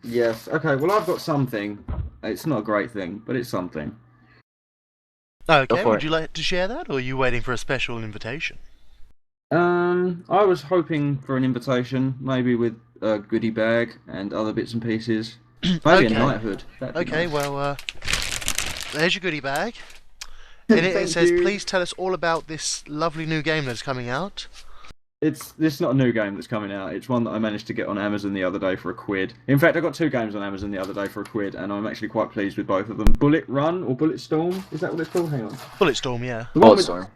Yes. Okay, well, I've got something. It's not a great thing, but it's something. Okay, for would it. you like to share that, or are you waiting for a special invitation? I was hoping for an invitation, maybe with a goodie bag and other bits and pieces. Maybe a Okay. knighthood. That'd be Okay, nice. well, there's your goodie bag. In it, Thank says, you. please tell us all about this lovely new game that's coming out. It's not a new game that's coming out. It's one that I managed to get on Amazon the other day for £1. In fact, I got 2 games on Amazon the other day for £1, and I'm actually quite pleased with both of them. Bullet Run or Bullet Storm? Is that what it's called? Hang on. Bulletstorm, yeah. The one with Bulletstorm.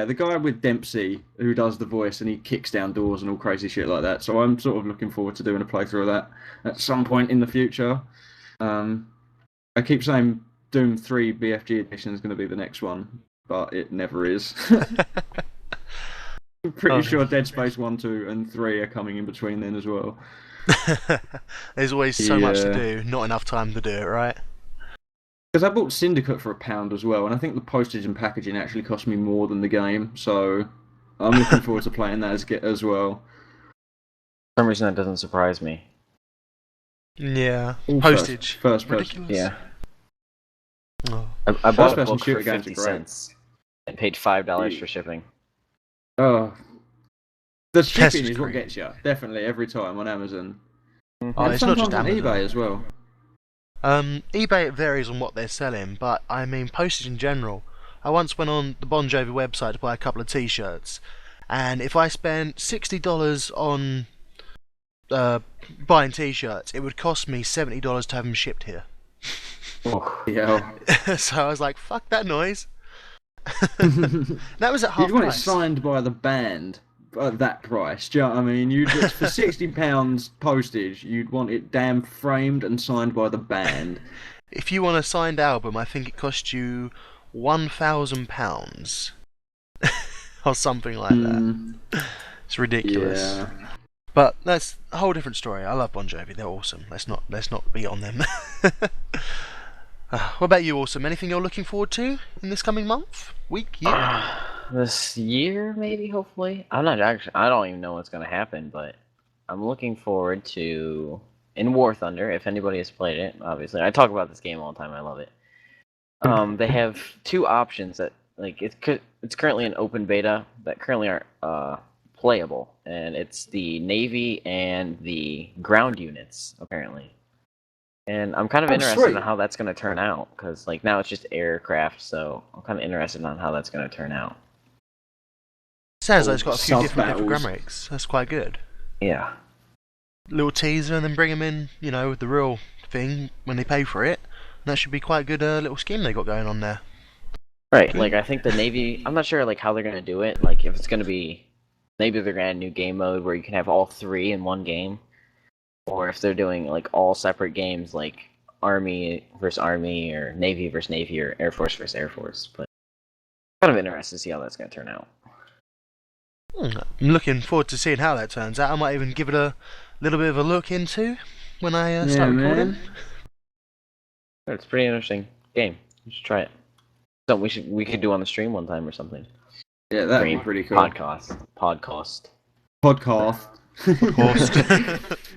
the guy with Dempsey who does the voice and he kicks down doors and all crazy shit like that. So I'm sort of looking forward to doing a playthrough of that at some point in the future. I keep saying Doom 3 BFG edition is going to be the next one, but it never is. I'm pretty sure Dead Space 1, 2, and 3 are coming in between then as well. There's always so much to Yeah. do, not enough time to do it, right? Because I bought Syndicate for £1 as well, and I think the postage and packaging actually cost me more than the game, so I'm looking forward to playing that as well. For some reason, that doesn't surprise me. Yeah. All Postage. First person. Ridiculous. Yeah. Oh. I bought a First-person book shooter for games are 50 great. cents and paid $5 for shipping. Oh, the Test shipping was is what great. gets you, definitely, every time on Amazon. Oh, And it's not just sometimes on Amazon. eBay as well. eBay, it varies on what they're selling, but I mean postage in general. I once went on the Bon Jovi website to buy a couple of t-shirts, and if I spent $60 on buying t-shirts, it would cost me $70 to have them shipped here. Oh, Yeah. So I was like, fuck that noise. That was at half You'd want it price. signed by the band at that price. Do you know what I mean? You'd for £60 postage, you'd want it damn framed and signed by the band. If you want a signed album, I think it cost you £1,000 or something like that. It's ridiculous. Yeah. But that's a whole different story. I love Bon Jovi; they're awesome. Let's not be on them. What about you, Awesome? Anything you're looking forward to in this coming month, week, year? this year, maybe, hopefully. I'm not actually. I don't even know what's gonna happen, but I'm looking forward to in War Thunder. If anybody has played it, obviously, I talk about this game all the time. I love it. They have 2 options that it's currently an open beta that currently aren't playable, and it's the Navy and the ground units apparently. And I'm kind of interested sweet. in how that's going to turn out, because like now it's just aircraft, so I'm kind of interested on how that's going to turn out. Sounds like it's got a few Sub different battles. infographics. That's quite good. Yeah. Little teaser, and then bring them in, with the real thing when they pay for it. That should be quite a good little scheme they got going on there. Right, like I think the Navy, I'm not sure like how they're going to do it, like if it's going to be, maybe they're going to add a new game mode where you can have all 3 in one game, or if they're doing like all separate games like Army versus Army, or Navy versus Navy, or Air Force versus Air Force, but kind of interested to see how that's going to turn out. I'm looking forward to seeing how that turns out. I might even give it a little bit of a look into when I start recording. It's a pretty interesting game. You should try it. Something we could do on the stream one time or something. Yeah, that'd be Stream, pretty cool. Podcast. Podcast.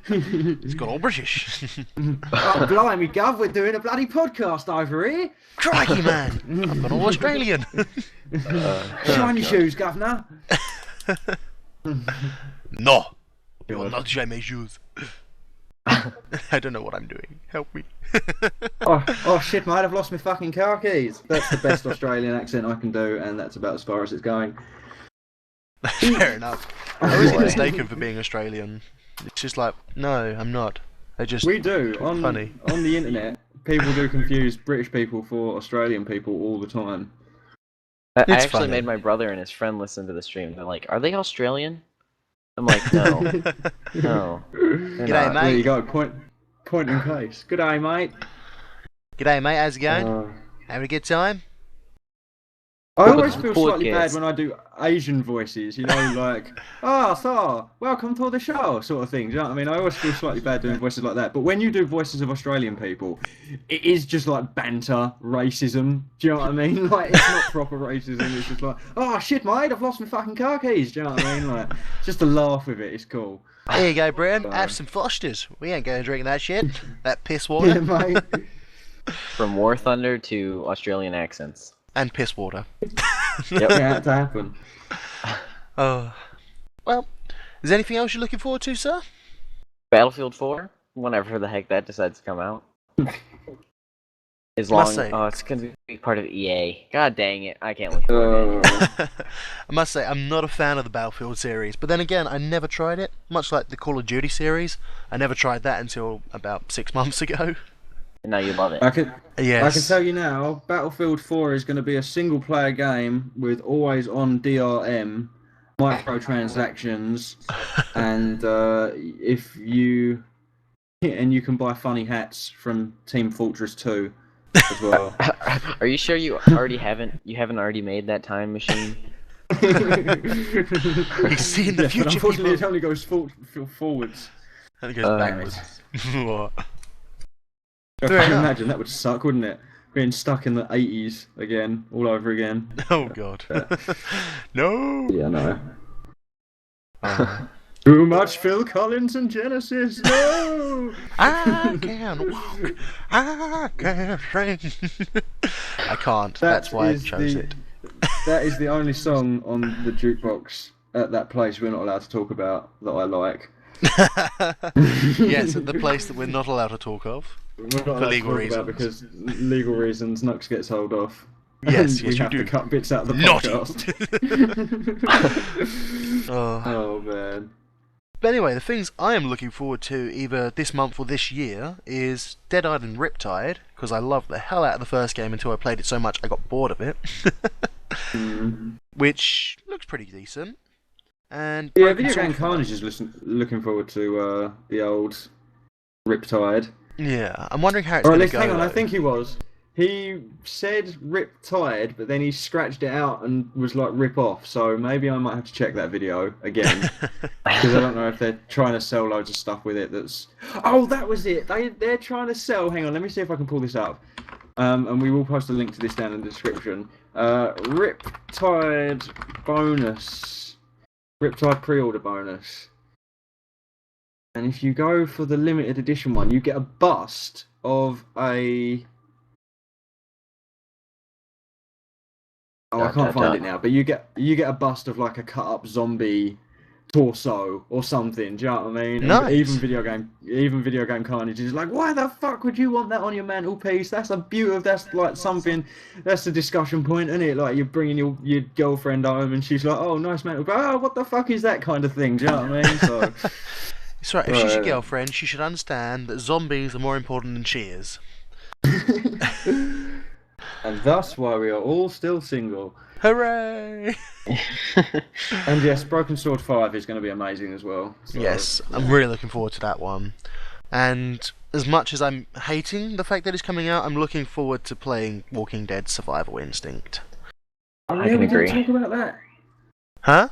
It's got all British. Oh, blimey, Gov, we're doing a bloody podcast over here. Crikey, man! I've got all Australian. Shine your shoes, Governor. No! You will not shine my shoes. I don't know what I'm doing. Help me. Oh shit, mate, I've lost my fucking car keys. That's the best Australian accent I can do, and that's about as far as it's going. Fair enough. I always get mistaken for being Australian. It's just like, no, I'm not. We do. Funny. On the internet, people do confuse British people for Australian people all the time. I It's actually funny. made my brother and his friend listen to the stream. They're like, "Are they Australian?" I'm like, "No, no." G'day, There you mate. go. Point in case. Good day, mate. G'day, mate. How's it going? Having a good time? I Well, always the feel cool slightly bad kids. when I do Asian voices, you know, like, "Ah, so welcome to the show," sort of thing. Do you know what I mean? I always feel slightly bad doing voices like that. But when you do voices of Australian people, it is just like banter, racism. Do you know what I mean? Like, it's not proper racism. It's just like, "Oh shit, mate, I've lost my fucking car keys." Do you know what I mean? Like, just to laugh with it. It's cool. Here you go, Brian. So- Have some Fosters. We ain't going to drink that shit. That piss Yeah, water. mate. From War Thunder to Australian accents. And piss water. Yep. It had to happen. Oh. Well, is there anything else you're looking forward to, sir? Battlefield 4, whenever the heck that decides to come out. As Must long, say- oh, it's gonna be part of EA. God dang it, I can't look forward to it. I must say, I'm not a fan of the Battlefield series, but then again, I never tried it. Much like the Call of Duty series, I never tried that until about 6 months ago. And now you love it. I can Yes. tell you now, Battlefield 4 is going to be a single-player game with always-on DRM, microtransactions, and you can buy funny hats from Team Fortress 2 as well. Are you sure you haven't already made that time machine? He's seen the Yes, but future, unfortunately, people. it only goes forwards. And it goes backwards. What? I Fair can enough. imagine that would suck, wouldn't it? Being stuck in the 80s again, all over again. Oh god. No! Yeah, no. Oh. Too much Phil Collins and Genesis. No. I can walk. I can sing. I can't. That's why I is chose the- it. That is the only song on the jukebox at that place we're not allowed to talk about that I like. Yes, at the place that we're not allowed to talk of. We're not allowed For to legal talk reasons. about because legal reasons, Nux gets told off. Yes, And yes, we you have do. to cut bits out of the Naughty. podcast. Oh. Oh man. But anyway, the things I am looking forward to either this month or this year is Dead-Eyed and Riptide, because I loved the hell out of the first game until I played it so much I got bored of it. Which looks pretty decent. And Yeah, Broken Video Sword Game 5. Carnage is looking forward to the old Riptide. Yeah, I'm wondering how it's Or at going to least, go. hang on, I though. think he was. He said Riptide, but then he scratched it out and was like rip off. So maybe I might have to check that video again. Because I don't know if they're trying to sell loads of stuff with it that's... Oh, that was it! They're trying to sell... Hang on, let me see if I can pull this up. And we will post a link to this down in the description. Riptide bonus. Riptide pre-order bonus. And if you go for the limited edition one, you get a bust of a... Oh, I can't find it now, but you get a bust of like a cut up zombie torso or something. Do you know what I mean? And Nice. even video game Carnage is like, why the fuck would you want that on your mantelpiece? That's a beautiful. That's like something. That's the discussion point, isn't it? Like you're bringing your girlfriend home and she's like, oh, nice mantelpiece. Oh, what the fuck is that kind of thing? Do you know what I mean? So It's right, if she's your Right. girlfriend, she should understand that zombies are more important than she is. and thus why we are all still single. Hooray! And yes, Broken Sword 5 is going to be amazing as well. So, Yes, I'm really looking forward to that one. And as much as I'm hating the fact that it's coming out, I'm looking forward to playing Walking Dead Survival Instinct. Oh, I yeah, can we didn't agree. talk about that. Huh?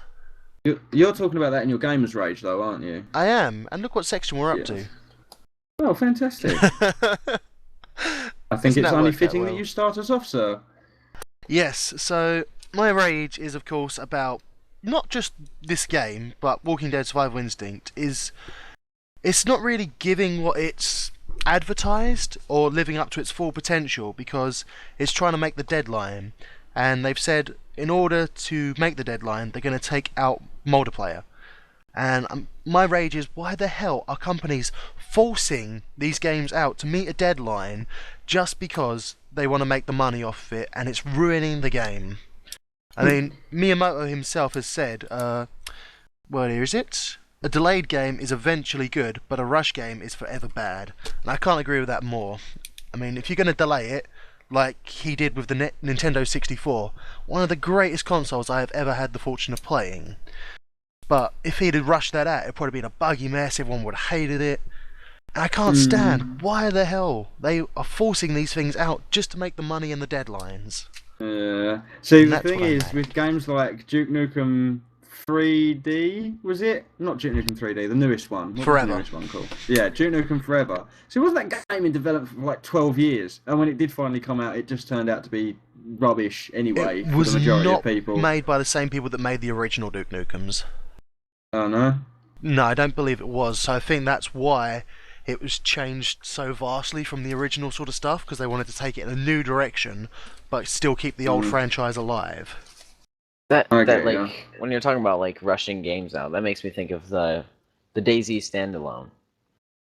You're talking about that in your Gamers Rage, though, aren't you? I am, and look what section we're up Yes. Oh, fantastic. to. I think Doesn't it's that only work out fitting well? that you start us off, sir. Yes, so my rage is, of course, about not just this game, but Walking Dead Survival Instinct is... It's not really giving what it's advertised or living up to its full potential because it's trying to make the deadline. And they've said in order to make the deadline, they're going to take out multiplayer. And my rage is, why the hell are companies forcing these games out to meet a deadline just because they want to make the money off of it and it's ruining the game? I mean, Miyamoto himself has said, what is it? A delayed game is eventually good, but a rush game is forever bad. And I can't agree with that more. I mean, if you're going to delay it, like he did with the Nintendo 64, one of the greatest consoles I have ever had the fortune of playing. But if he'd have rushed that out, it'd probably been a buggy mess, everyone would have hated it. And I can't stand why the hell they are forcing these things out just to make the money and the deadlines. See, the That's thing what I is, meant. with games like Duke Nukem 3D, was it? Not Duke Nukem 3D, the newest one. What was Forever. the newest one called? Yeah, Duke Nukem Forever. So wasn't that game in development for like 12 years? And when it did finally come out, it just turned out to be rubbish anyway It for was the majority not of people. made by the same people that made the original Duke Nukems. Oh, no? No, I don't believe it was. So I think that's why it was changed so vastly from the original sort of stuff, because they wanted to take it in a new direction, but still keep the old franchise alive. That Okay, like yeah. when you're talking about like rushing games out, that makes me think of the DayZ standalone.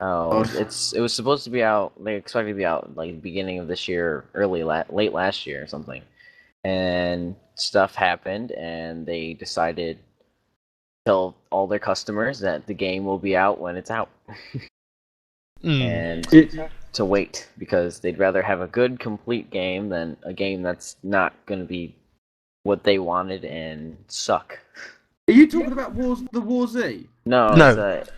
Oh, it was supposed to be out. They expected it to be out like the beginning of this year, late last year or something, and stuff happened, and they decided to tell all their customers that the game will be out when it's out, and to wait because they'd rather have a good, complete game than a game that's not going to be what they wanted and suck. Are you talking about the War Z? No,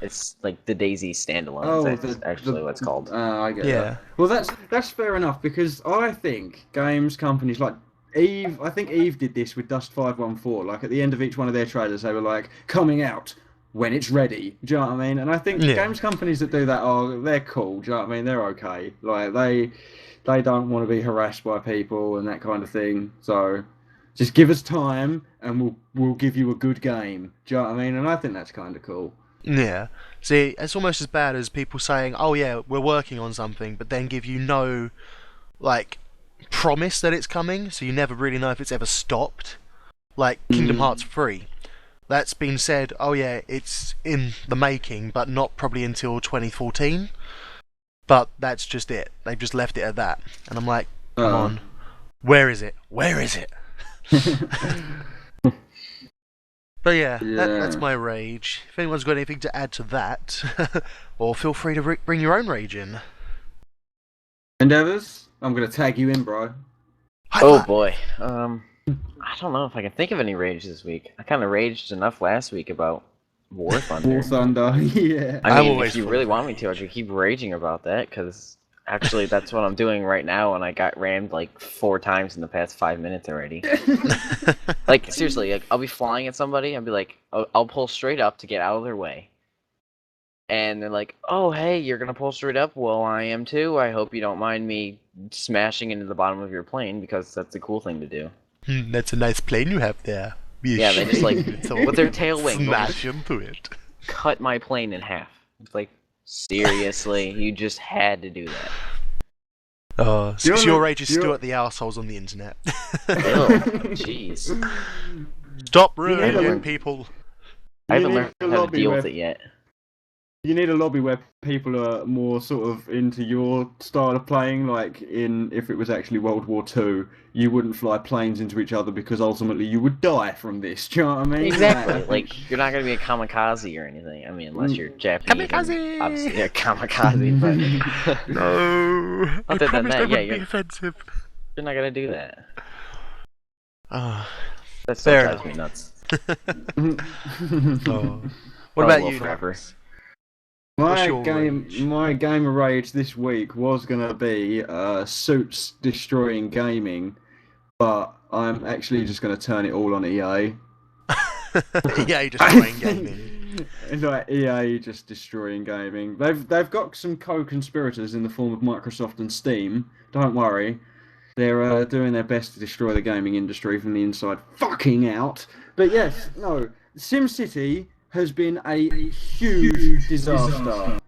it's like the DayZ standalone. Oh, That's actually what it's called. I get Yeah. that. Well, that's fair enough, because I think games companies like Eve, I think Eve did this with Dust 514. Like at the end of each one of their trailers, they were like, coming out when it's ready. Do you know what I mean? And I think games companies that do that they're cool. Do you know what I mean? They're okay. Like they don't want to be harassed by people and that kind of thing. So just give us time, and we'll give you a good game. Do you know what I mean? And I think that's kind of cool. Yeah. See, it's almost as bad as people saying, "Oh yeah, we're working on something," but then give you no, like, promise that it's coming, so you never really know if it's ever stopped. Like Kingdom Hearts 3. That's been said, oh yeah, it's in the making, but not probably until 2014. But that's just it. They've just left it at that. And I'm like, come on. Where is it? Where is it? But yeah, that's my rage. If anyone's got anything to add to that, or feel free to bring your own rage in. Endeavors, I'm going to tag you in, bro. Oh boy. I don't know if I can think of any rage this week. I kind of raged enough last week about War Thunder. War Thunder, yeah. I mean, if you really want me to, I could keep raging about that, because actually that's what I'm doing right now, and I got rammed like 4 times in the past 5 minutes already. Like, seriously, like, I'll be flying at somebody, I'll be like, I'll pull straight up to get out of their way. And they're like, oh, hey, you're going to pull straight up? Well, I am too. I hope you don't mind me smashing into the bottom of your plane, because that's a cool thing to do. That's a nice plane you have there. Yeah, they just like, with their tail wing, smash into it. Cut my plane in half. It's like, seriously, you just had to do that. Oh, so your rage is still at the assholes on the internet. Jeez. Stop ruining people. I haven't learned how to deal with it yet. You need a lobby where people are more sort of into your style of playing. Like if it was actually World War II, you wouldn't fly planes into each other because ultimately you would die from this. Do you know what I mean? Exactly. Like, you're not going to be a kamikaze or anything. I mean, unless you're Japanese. Kamikaze! Obviously, yeah, kamikaze. But No. other than that, yeah, be offensive. you're not going to do that. That still Fair drives me nuts. What about you, forever? My your game of rage this week was gonna be Suits destroying gaming, but I'm actually just gonna turn it all on EA. EA destroying gaming. Like EA just destroying gaming. They've got some co-conspirators in the form of Microsoft and Steam. Don't worry, they're doing their best to destroy the gaming industry from the inside fucking out. But yes, no, SimCity has been a huge disaster.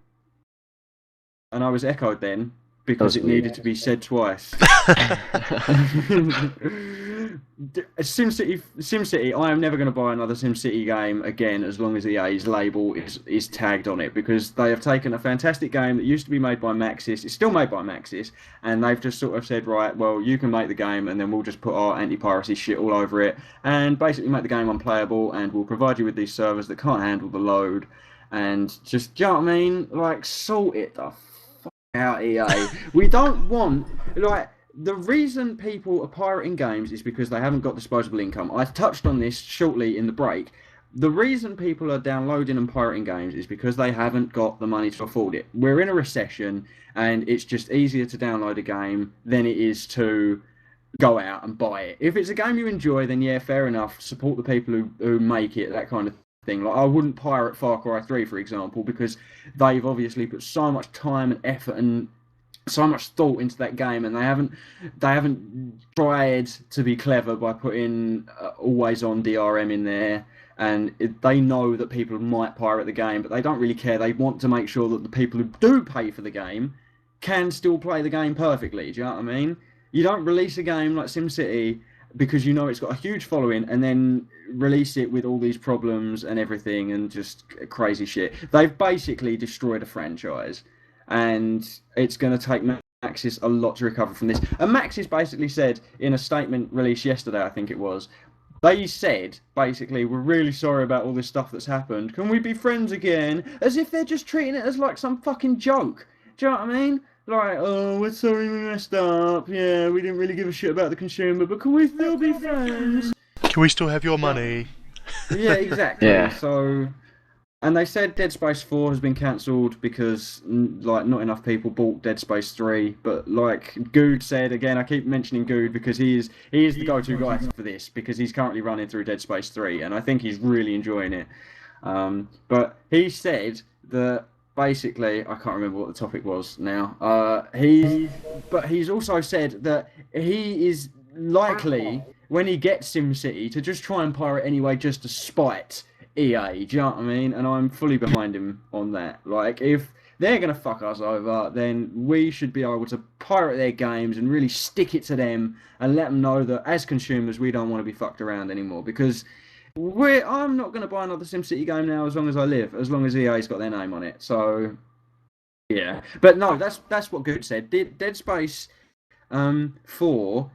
And I was echoed then, because it needed to be said twice. SimCity, I am never going to buy another SimCity game again as long as EA's label is tagged on it, because they have taken a fantastic game that used to be made by Maxis, it's still made by Maxis, and they've just sort of said, right, well, you can make the game and then we'll just put our anti-piracy shit all over it and basically make the game unplayable, and we'll provide you with these servers that can't handle the load, and just, do you know what I mean? Like, sort it the fuck out, EA. We don't want, like, the reason people are pirating games is because they haven't got disposable income. I touched on this shortly in the break. The reason people are downloading and pirating games is because they haven't got the money to afford it. We're in a recession, and it's just easier to download a game than it is to go out and buy it. If it's a game you enjoy, then yeah, fair enough. Support the people who make it, that kind of thing. Like I wouldn't pirate Far Cry 3, for example, because they've obviously put so much time and effort and so much thought into that game, and they haven't tried to be clever by putting always on DRM in there. And they know that people might pirate the game, but they don't really care. They want to make sure that the people who do pay for the game can still play the game perfectly. Do you know what I mean? You don't release a game like SimCity because you know it's got a huge following and then release it with all these problems and everything and just crazy shit. They've basically destroyed a franchise, and it's going to take Maxis a lot to recover from this. And Maxis basically said in a statement released yesterday, I think it was, they said, basically, we're really sorry about all this stuff that's happened. Can we be friends again? As if they're just treating it as like some fucking joke. Do you know what I mean? Like, oh, we're sorry we messed up. Yeah, we didn't really give a shit about the consumer, but can we still be friends? Can we still have your money? Yeah, exactly. Yeah. So, and they said Dead Space 4 has been cancelled because, like, not enough people bought Dead Space 3. But like Good said, again, I keep mentioning Good because he is the go-to guy for this, because he's currently running through Dead Space 3, and I think he's really enjoying it. But he said that basically, I can't remember what the topic was now. He's also said that he is likely, when he gets SimCity, to just try and pirate anyway, just to spite EA. Do you know what I mean? And I'm fully behind him on that. Like, if they're going to fuck us over, then we should be able to pirate their games and really stick it to them and let them know that as consumers, we don't want to be fucked around anymore. Because I'm not going to buy another SimCity game now as long as I live, as long as EA's got their name on it. So, yeah. But no, that's what Good said. Dead Space 4,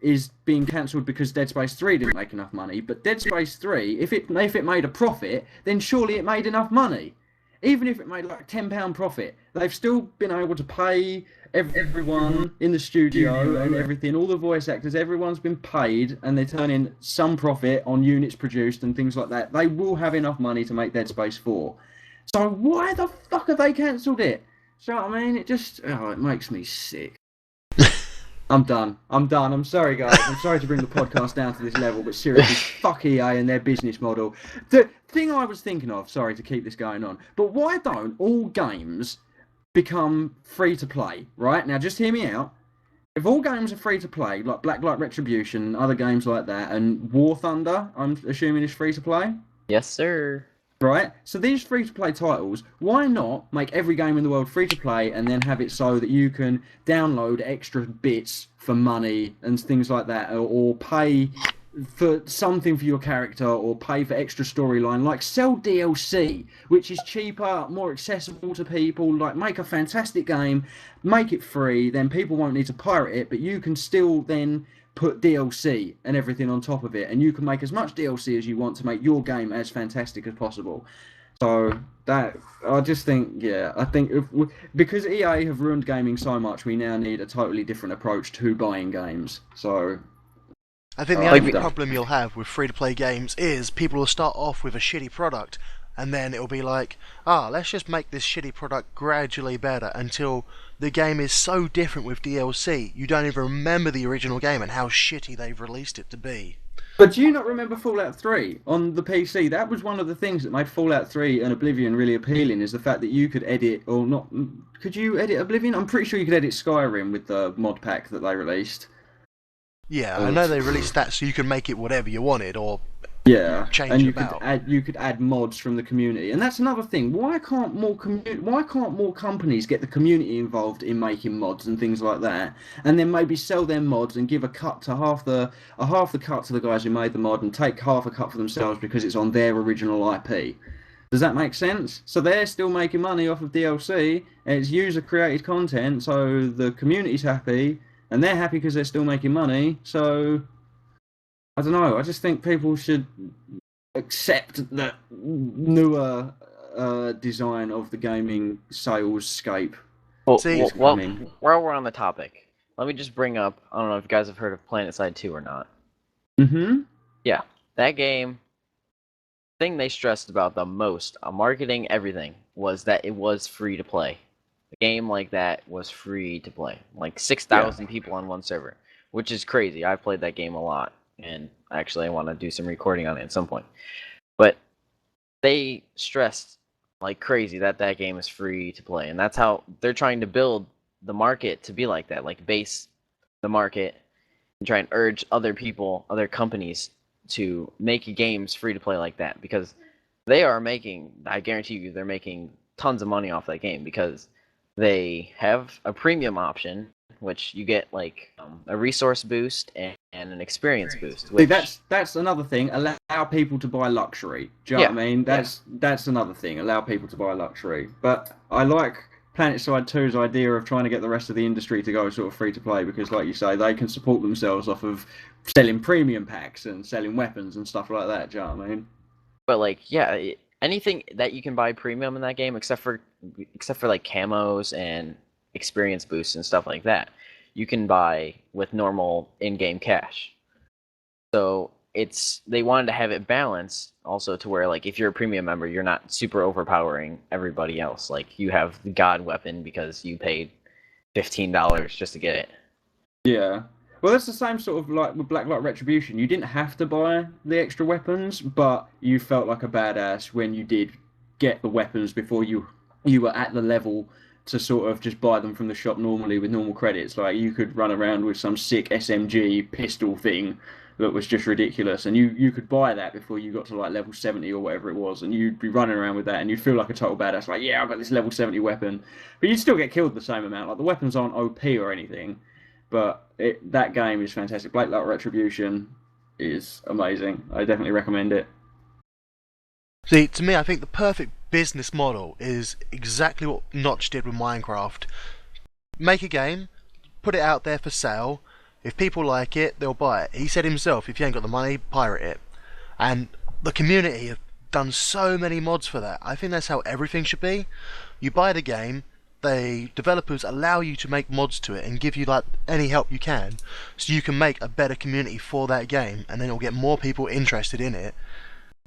is being cancelled because Dead Space 3 didn't make enough money. But Dead Space 3, if it made a profit, then surely it made enough money. Even if it made like £10 profit, they've still been able to pay everyone in the studio and everything, all the voice actors, everyone's been paid, and they're turning some profit on units produced and things like that. They will have enough money to make Dead Space 4. So why the fuck have they cancelled it? Do you know what I mean? It makes me sick. I'm done. I'm sorry, guys. I'm sorry to bring the podcast down to this level, but seriously, fuck EA and their business model. The thing I was thinking of, sorry to keep this going on, but why don't all games become free to play, right? Now, just hear me out. If all games are free to play, like Blacklight Retribution and other games like that, and War Thunder, I'm assuming is free to play? Yes, sir. Right? So these free-to-play titles, why not make every game in the world free-to-play and then have it so that you can download extra bits for money and things like that, or pay for something for your character, or pay for extra storyline, like sell DLC, which is cheaper, more accessible to people, like make a fantastic game, make it free, then people won't need to pirate it, but you can still then put DLC and everything on top of it, and you can make as much DLC as you want to make your game as fantastic as possible. So that, I just think, yeah, I think because EA have ruined gaming so much, we now need a totally different approach to buying games. So I think the only problem you'll have with free-to-play games is people will start off with a shitty product, and then it'll be like, let's just make this shitty product gradually better until the game is so different with DLC, you don't even remember the original game and how shitty they've released it to be. But do you not remember Fallout 3 on the PC? That was one of the things that made Fallout 3 and Oblivion really appealing, is the fact that you could edit, or not, could you edit Oblivion? I'm pretty sure you could edit Skyrim with the mod pack that they released. Yeah, I know they released that so you can make it whatever you wanted, or change and it you about. you could add mods from the community, and that's another thing. Why can't more companies get the community involved in making mods and things like that, and then maybe sell their mods and give a cut to half the cut to the guys who made the mod, and take half a cut for themselves because it's on their original IP. Does that make sense? So they're still making money off of DLC, and it's user created content, so the community's happy, and they're happy because they're still making money. So I don't know. I just think people should accept that newer design of the gaming sales scape. Well, See, while we're on the topic, let me just bring up, I don't know if you guys have heard of PlanetSide 2 or not. Mm-hmm. Yeah, that game, the thing they stressed about the most on marketing, everything, was that it was free to play. A game like that was free to play. Like 6,000 people on one server. which is crazy. I've played that game a lot, and actually I want to do some recording on it at some point. But they stressed like crazy that that game is free to play, and that's how they're trying to build the market to be like that, like base the market and try and urge other people, other companies to make games free to play like that, because they are making, I guarantee you, they're making tons of money off that game because they have a premium option, which you get like a resource boost and an experience boost. See, Which, that's another thing. Allow people to buy luxury. Do you know what I mean? That's another thing. Allow people to buy luxury. But I like PlanetSide 2's idea of trying to get the rest of the industry to go sort of free to play, because, like you say, they can support themselves off of selling premium packs and selling weapons and stuff like that. Do you know what I mean? but like, yeah, anything that you can buy premium in that game, except for like camos and experience boosts and stuff like that, you can buy with normal in-game cash. So they wanted to have it balanced also to where, like, if you're a premium member, you're not super overpowering everybody else. Like, you have the god weapon because you paid $15 just to get it. Yeah. Well, that's the same sort of like with Blacklight Retribution. You didn't have to buy the extra weapons, but you felt like a badass when you did get the weapons before you were at the level to sort of just buy them from the shop normally with normal credits. Like, you could run around with some sick SMG pistol thing that was just ridiculous, and you could buy that before you got to like level 70 or whatever it was, and you'd be running around with that and you'd feel like a total badass, like, yeah, I've got this level 70 weapon, but you'd still get killed the same amount. Like, the weapons aren't OP or anything, but that game is fantastic. Blacklight Retribution is amazing. I definitely recommend it. See, to me, I think the perfect business model is exactly what Notch did with Minecraft. Make a game, put it out there for sale. If people like it, they'll buy it. He said himself, if you ain't got the money, pirate it. And the community have done so many mods for that. I think that's how everything should be. You buy the game, the developers allow you to make mods to it and give you like any help you can, so you can make a better community for that game, and then it'll get more people interested in it.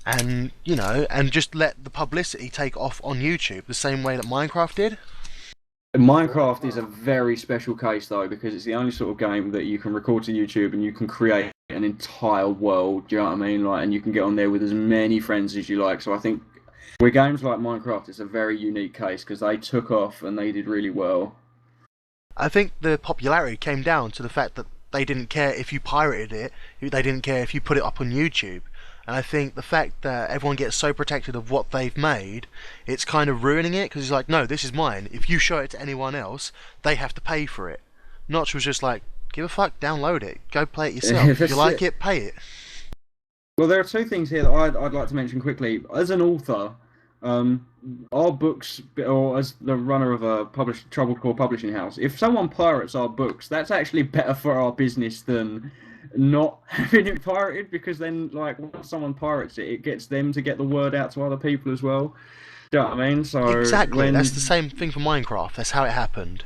And, you know, and just let the publicity take off on YouTube the same way that Minecraft did. Minecraft is a very special case, though, because it's the only sort of game that you can record to YouTube and you can create an entire world, do you know what I mean? Like, and you can get on there with as many friends as you like. So I think with games like Minecraft, it's a very unique case because they took off and they did really well. I think the popularity came down to the fact that they didn't care if you pirated it, they didn't care if you put it up on YouTube. And I think the fact that everyone gets so protected of what they've made, it's kind of ruining it, because it's like, no, this is mine. If you show it to anyone else, they have to pay for it. Notch was just like, give a fuck, download it. Go play it yourself. If you like it, pay it. Well, there are two things here that I'd like to mention quickly. As an author, our books, or as the runner of a troubled core publishing house, if someone pirates our books, that's actually better for our business than not having it pirated, because then, like, once someone pirates it, it gets them to get the word out to other people as well. Do you know what I mean? So exactly, that's the same thing for Minecraft. That's how it happened.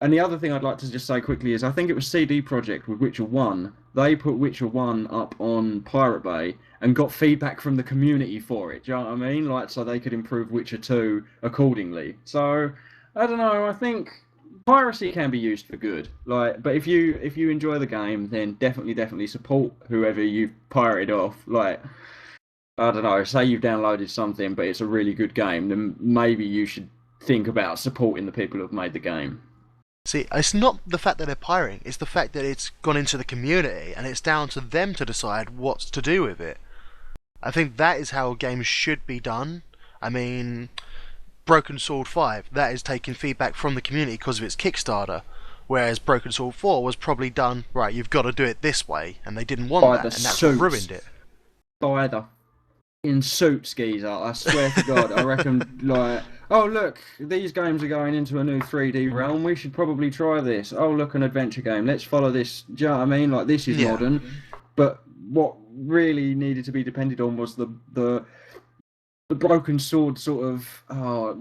And the other thing I'd like to just say quickly is I think it was CD Projekt with Witcher 1. They put Witcher 1 up on Pirate Bay and got feedback from the community for it. Do you know what I mean? Like, so they could improve Witcher 2 accordingly. So, I don't know, I think piracy can be used for good. Like, but if you enjoy the game, then definitely support whoever you've pirated off. Like, I don't know, say you've downloaded something but it's a really good game, then maybe you should think about supporting the people who have made the game. See, it's not the fact that they're pirating, it's the fact that it's gone into the community and it's down to them to decide what to do with it. I think that is how games should be done. I mean, Broken Sword 5, that is taking feedback from the community because of its Kickstarter, whereas Broken Sword 4 was probably done, right, you've got to do it this way, and they didn't want that, and that's what ruined it. By the in suits, geezer, I swear to God, I reckon, like, oh look, these games are going into a new 3D realm, we should probably try this. Oh look, an adventure game, let's follow this. Do you know what I mean? Like, this is modern, but what really needed to be depended on was the Broken Sword sort of,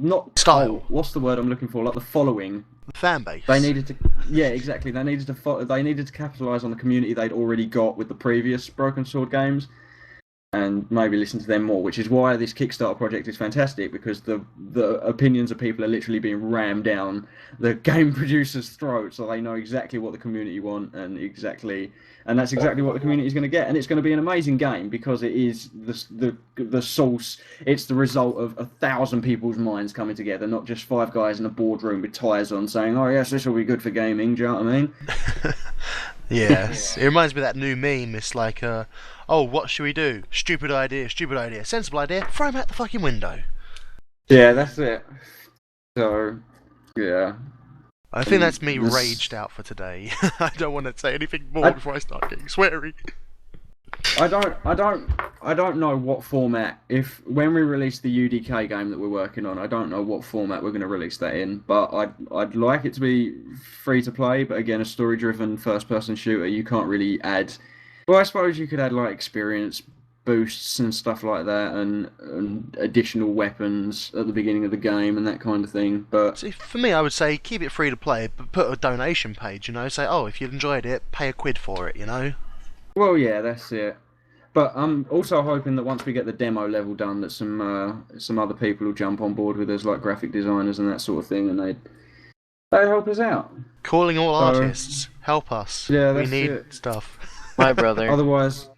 not style. What's the word I'm looking for? Like the following. The fan base. They needed to, yeah, exactly. They needed to capitalise on the community they'd already got with the previous Broken Sword games. and maybe listen to them more, which is why this Kickstarter project is fantastic, because the opinions of people are literally being rammed down the game producers' throats, so they know exactly what the community want, and that's exactly what the community is going to get, and it's going to be an amazing game because it is the source. It's the result of 1,000 people's minds coming together, not just 5 guys in a boardroom with ties on saying, "Oh yes, this will be good for gaming." Do you know what I mean? Yes, it reminds me of that new meme. It's like, oh, what should we do? Stupid idea, sensible idea, throw him out the fucking window. Yeah, that's it. So, yeah. I think that's me raged out for today. I don't want to say anything more before I start getting sweary. I don't know what format. When we release the UDK game that we're working on, I don't know what format we're going to release that in. But I'd like it to be free to play. But again, a story-driven first-person shooter, you can't really add. Well, I suppose you could add like experience boosts and stuff like that, and additional weapons at the beginning of the game and that kind of thing. But see, for me, I would say keep it free to play, but put a donation page. You know, say, oh, if you enjoyed it, pay £1 for it. You know. Well, yeah, that's it. But I'm also hoping that once we get the demo level done, that some other people will jump on board with us, like graphic designers and that sort of thing, and they'd help us out. Calling all artists, help us. Yeah, we that's need stuff. My brother. Otherwise,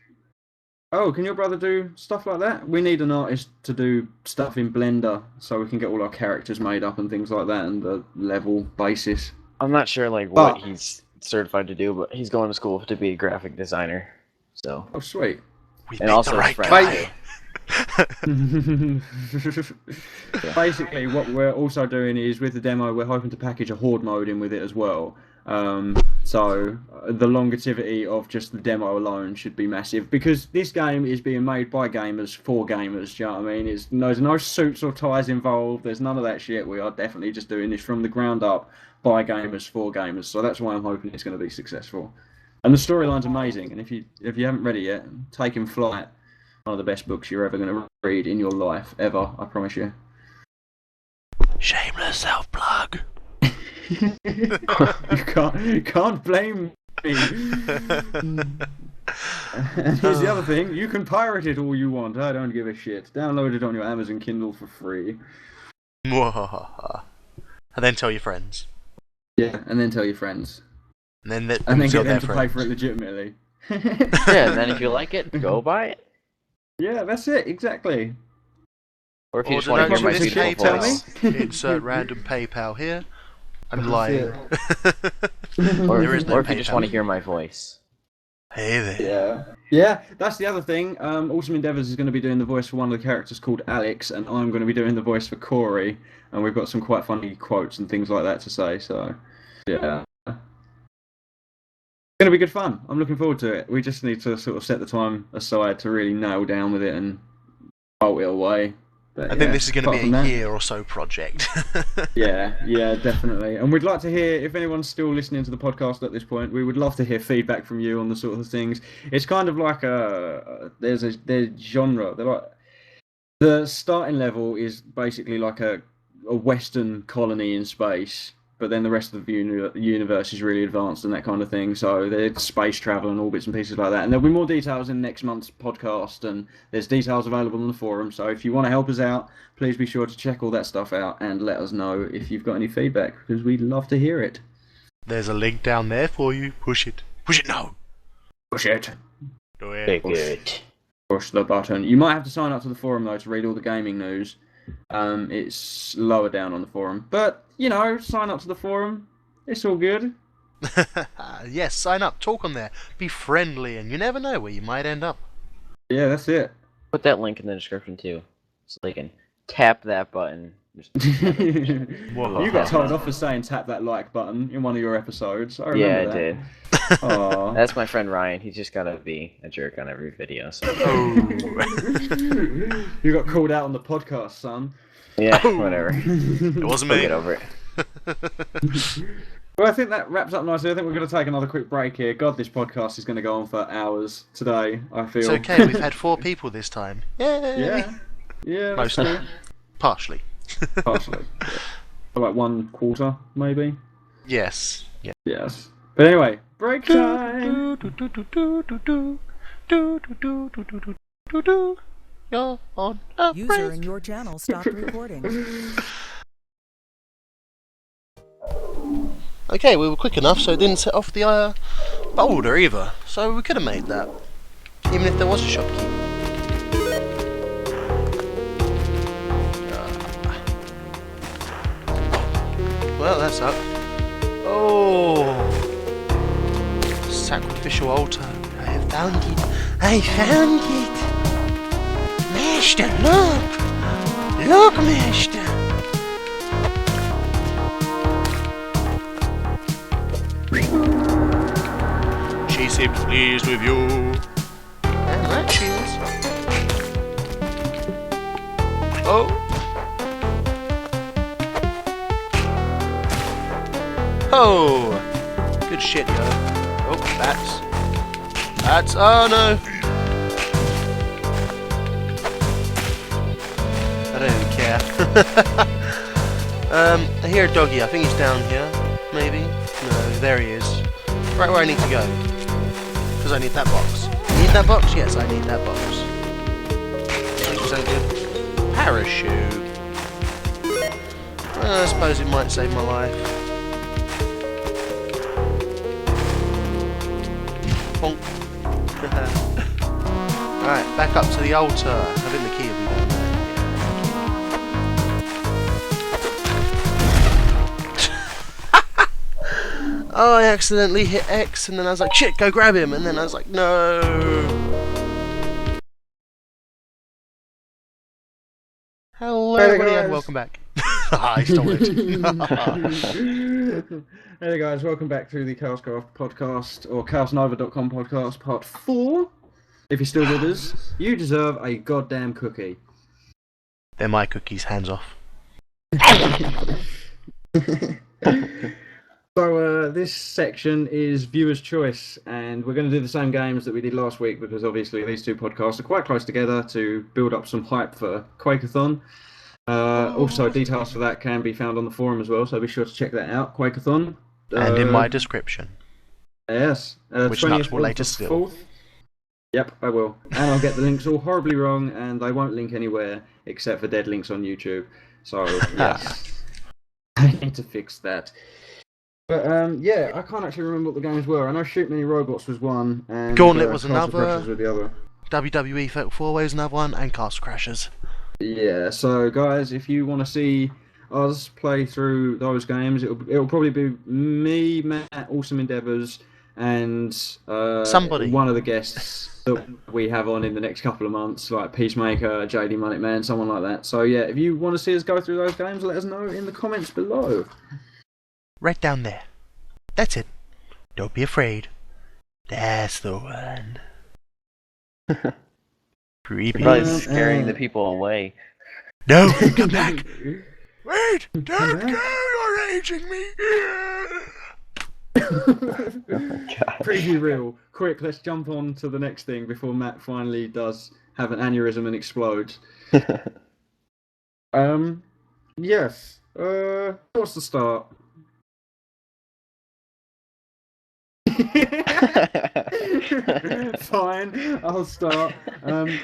can your brother do stuff like that? We need an artist to do stuff in Blender so we can get all our characters made up and things like that, and the level basis. I'm not sure what he's certified to do, but he's going to school to be a graphic designer. So. Oh, sweet. And also his friend too. Basically, what we're also doing is, with the demo, we're hoping to package a horde mode in with it as well. So the longevity of just the demo alone should be massive, because this game is being made by gamers for gamers. Do you know what I mean? There's no suits or ties involved. There's none of that shit. We are definitely just doing this from the ground up by gamers for gamers. So that's why I'm hoping it's going to be successful. And the storyline's amazing. And if you haven't read it yet, Taking Flight, one of the best books you're ever going to read in your life, ever. I promise you. Shameless self-plug. you can't blame me. And here's the other thing: you can pirate it all you want. I don't give a shit. Download it on your Amazon Kindle for free. And then tell your friends. Yeah, and then tell your friends. And then get them to pay for it legitimately. Yeah, and then if you like it, go buy it. Yeah, that's it, exactly. Or if you just want to hear my this beautiful voice. Insert random PayPal here. I'm lying. Or There is no if you just PayPal. want to hear my voice. Hey there. Yeah, that's the other thing. Awesome Endeavours is going to be doing the voice for one of the characters called Alex, and I'm going to be doing the voice for Corey, and we've got some quite funny quotes and things like that to say, so yeah. It's going to be good fun. I'm looking forward to it. We just need to sort of set the time aside to really nail down with it and bolt it away. But, I think this is going to be apart a from year or so project. yeah, definitely. And we'd like to hear, if anyone's still listening to the podcast at this point, we would love to hear feedback from you on the sort of things. It's kind of like there's genre. They're like, the starting level is basically like a Western colony in space, but then the rest of the universe is really advanced and that kind of thing. So there's space travel and all bits and pieces like that. And there'll be more details in next month's podcast, and there's details available on the forum. So if you want to help us out, please be sure to check all that stuff out and let us know if you've got any feedback, because we'd love to hear it. There's a link down there for you. Push it. Push it now. Push it. Do it. Push the button. You might have to sign up to the forum though to read all the gaming news. It's lower down on the forum, but sign up to the forum. It's all good. Yes, sign up, talk on there, be friendly, and you never know where you might end up. Yeah, that's it. Put that link in the description too, so they can tap that button. You got told off for saying tap that like button in one of your episodes. I remember Yeah, I that. did. Aw. That's my friend Ryan. He's just gotta be a jerk on every video. So. You got called out on the podcast, son. Yeah, whatever. It wasn't We'll me. get over it. Well, I think that wraps up nicely. I think we're going to take another quick break here. God, this podcast is going to go on for hours today, I feel. It's okay, we've had 4 people this time. Yay! Yeah, that's Mostly. cool. Partially. Partially. Yeah. About 1/4, maybe. Yes. Yes. But anyway, break time! Doo-doo. You're on a User break. in your channel stopped recording. Okay, we were quick enough, so it didn't set off the boulder either. So we could have made that, even if there was a shopkeep. Well, that's up. Oh, sacrificial altar. I found it. I found it. Master, look. Look, Master. She seemed pleased with you. And that she is. Oh. Oh. Good shit, yo. Oh, that's. Oh no. I don't even care. I hear a doggy. I think he's down here. Maybe. No, there he is. Right where I need to go. Because I need that box. Need that box? Yes, I need that box. So good. Parachute. I suppose it might save my life. Bonk. Alright, back up to the altar. I think the key will be down there. Oh, I accidentally hit X, and then I was like, shit, go grab him, and then I was like, no. Hello, everybody, and welcome back. I stole it. Hey guys, welcome back to the Chaoscraft podcast, or chaosnova.com podcast, part 4. If you're still with us, you deserve a goddamn cookie. They're my cookies, hands off. So this section is viewer's choice, and we're going to do the same games that we did last week, because obviously these two podcasts are quite close together to build up some hype for Quakeathon. Also, details for that can be found on the forum as well, so be sure to check that out, Quakeathon. And in my description. Yes. Which nuts will later still. Yep, I will. And I'll get the links all horribly wrong, and they won't link anywhere except for dead links on YouTube. So, yes. I need to fix that. But, yeah, I can't actually remember what the games were. I know Shoot Many Robots was one, and Gauntlet was Castle another, Crashers was the other. WWE Fatal 4-Way was another one, and Castle Crashers. Yeah, so guys, if you want to see us play through those games, it'll probably be me, Matt, Awesome Endeavours, and somebody, one of the guests that we have on in the next couple of months, like Peacemaker, JDMulletMan, someone like that. So yeah, if you want to see us go through those games, let us know in the comments below. Right down there. That's it. Don't be afraid. That's the one. Creepy. You're probably scaring the people away. No, come back. Wait, don't go. You're aging me. Preview reel. Quick, let's jump on to the next thing before Matt finally does have an aneurysm and explodes. Yes. What's the start? Fine, I'll start. The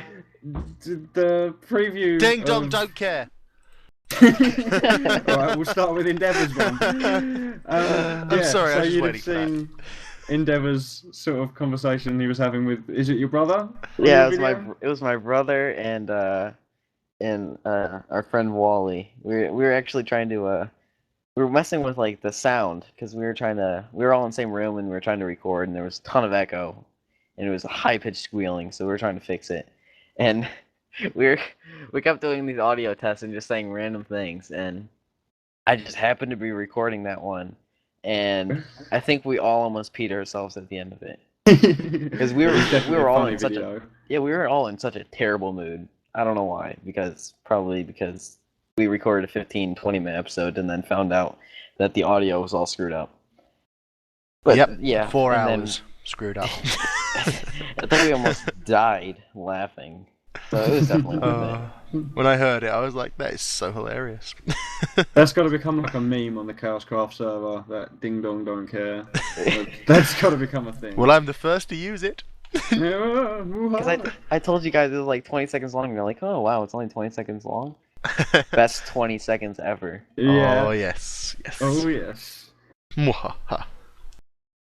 preview. Ding dong, don't care. Alright, we'll start with Endeavour's one. I'm sorry, I was just you'd waiting have for that. seen Endeavour's sort of conversation he was having with. Is it your brother? Yeah, it was my brother and our friend Wally. We were actually trying to we were messing with like the sound because we were all in the same room and we were trying to record and there was a ton of echo and it was high pitched squealing, so we were trying to fix it. And we kept doing these audio tests and just saying random things, and I just happened to be recording that one, and I think we all almost peed ourselves at the end of it because we were all in such a terrible mood. I don't know why, probably because we recorded a 15-20 minute episode and then found out that the audio was all screwed up. But yep, yeah, 4 hours screwed up. I think we almost died laughing. So it was definitely worth it. When I heard it, I was like, that is so hilarious. That's got to become like a meme on the Chaoscraft server, that ding dong don't care. That's got to become a thing. Well, I'm the first to use it. Because I told you guys it was like 20 seconds long, and you're like, oh wow, it's only 20 seconds long. Best 20 seconds ever. Yeah. Oh yes, yes. Oh yes. Mwahaha.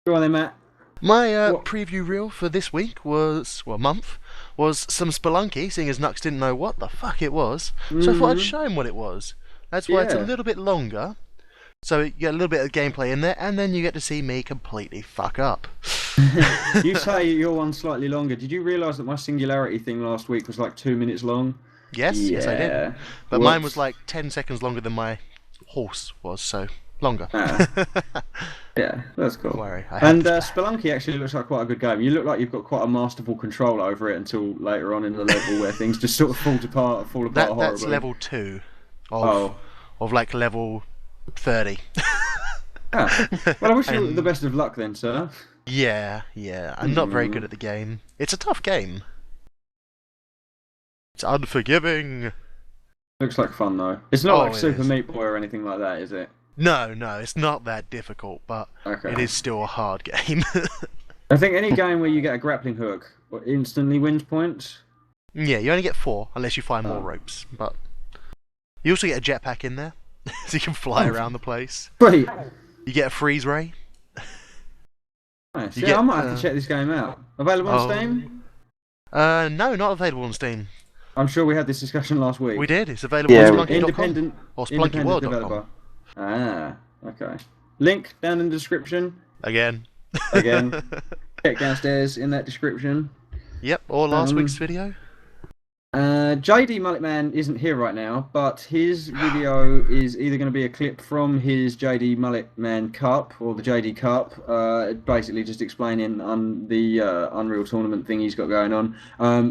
Go on then, Matt. My What? preview reel for this week was, well, month, was some Spelunky, seeing as Nux didn't know what the fuck it was. So I thought I'd show him what it was. That's why it's a Yeah. little bit longer. So you get a little bit of gameplay in there, and then you get to see me completely fuck up. You say your one's slightly longer. Did you realise that my singularity thing last week was like 2 minutes long? Yes, yes I did. Yeah. But mine Whoops. was like 10 seconds longer than my horse was, so longer. Ah. Yeah, that's cool. Don't worry. I have And this back. Spelunky actually looks like quite a good game. You look like you've got quite a masterful control over it until later on in the level where things just sort of fall apart horribly. That's level 2 of, Oh. of like level 30. Ah. Well, I wish you And- the best of luck then, sir. Yeah, I'm not very good at the game. It's a tough game. It's unforgiving. Looks like fun though. It's not Oh, like it Super is. Meat Boy or anything like that, is it? No, it's not that difficult, but Okay. it is still a hard game. I think any game where you get a grappling hook instantly wins points. Yeah, you only get 4 unless you find more Oh. ropes, but you also get a jetpack in there, so you can fly Oh. around the place. Wait. You get a freeze ray. Nice. You Yeah, get, I might have to check this game out. Available on Steam? No, not available on Steam. I'm sure we had this discussion last week. We did. It's available Yeah, on we Splunky.com Independent, or independent SplunkyWorld.com. developer. Ah, okay. Link down in the description. Again. Again. Check downstairs in that description. Yep, or last week's video. JDMulletMan isn't here right now, but his video is either going to be a clip from his JDMulletMan Cup or the JD Cup, basically just explaining the Unreal Tournament thing he's got going on.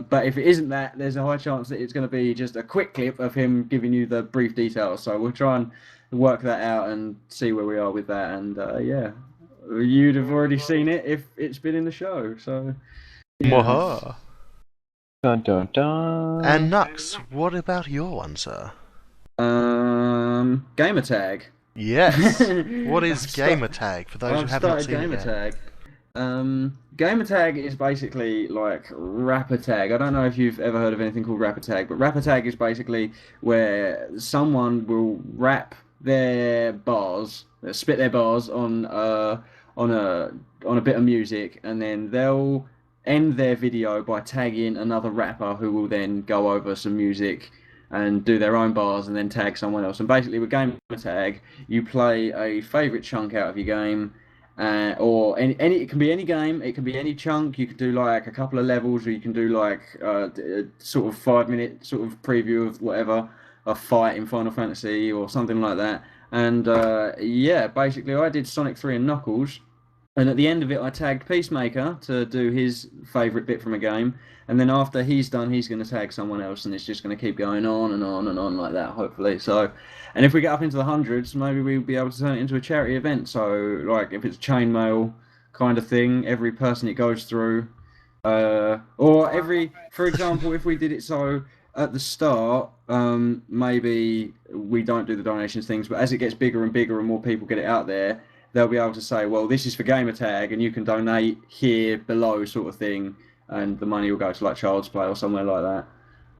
But if it isn't that, there's a high chance that it's going to be just a quick clip of him giving you the brief details. So we'll try and work that out and see where we are with that. And yeah, you'd have already seen it if it's been in the show. So. Mwaha. Dun dun dun. And Nux, what about your one, sir? Gamertag. Yes. What is I've sta- Gamertag for those who I've have not started seen it yet? Gamertag. Gamertag is basically like rapper tag. I don't know if you've ever heard of anything called rapper tag, but rapper tag is basically where someone will rap their bars, spit their bars on a bit of music, and then they'll end their video by tagging another rapper who will then go over some music and do their own bars and then tag someone else. And basically with Gamertag, you play a favourite chunk out of your game, or any it can be any game, it can be any chunk. You could do like a couple of levels, or you can do like sort of 5-minute sort of preview of whatever, a fight in Final Fantasy or something like that. And yeah, basically I did Sonic 3 and Knuckles. And at the end of it, I tagged Peacemaker to do his favourite bit from a game. And then after he's done, he's going to tag someone else. And it's just going to keep going on and on and on like that, hopefully. So, and if we get up into the hundreds, maybe we'll be able to turn it into a charity event. So, like, if it's chainmail kind of thing, every person it goes through. Or every, for example, if we did it so at the start, maybe we don't do the donations things. But as it gets bigger and bigger and more people get it out there, they'll be able to say, well, this is for Gamertag, and you can donate here below, sort of thing, and the money will go to like Child's Play or somewhere like that.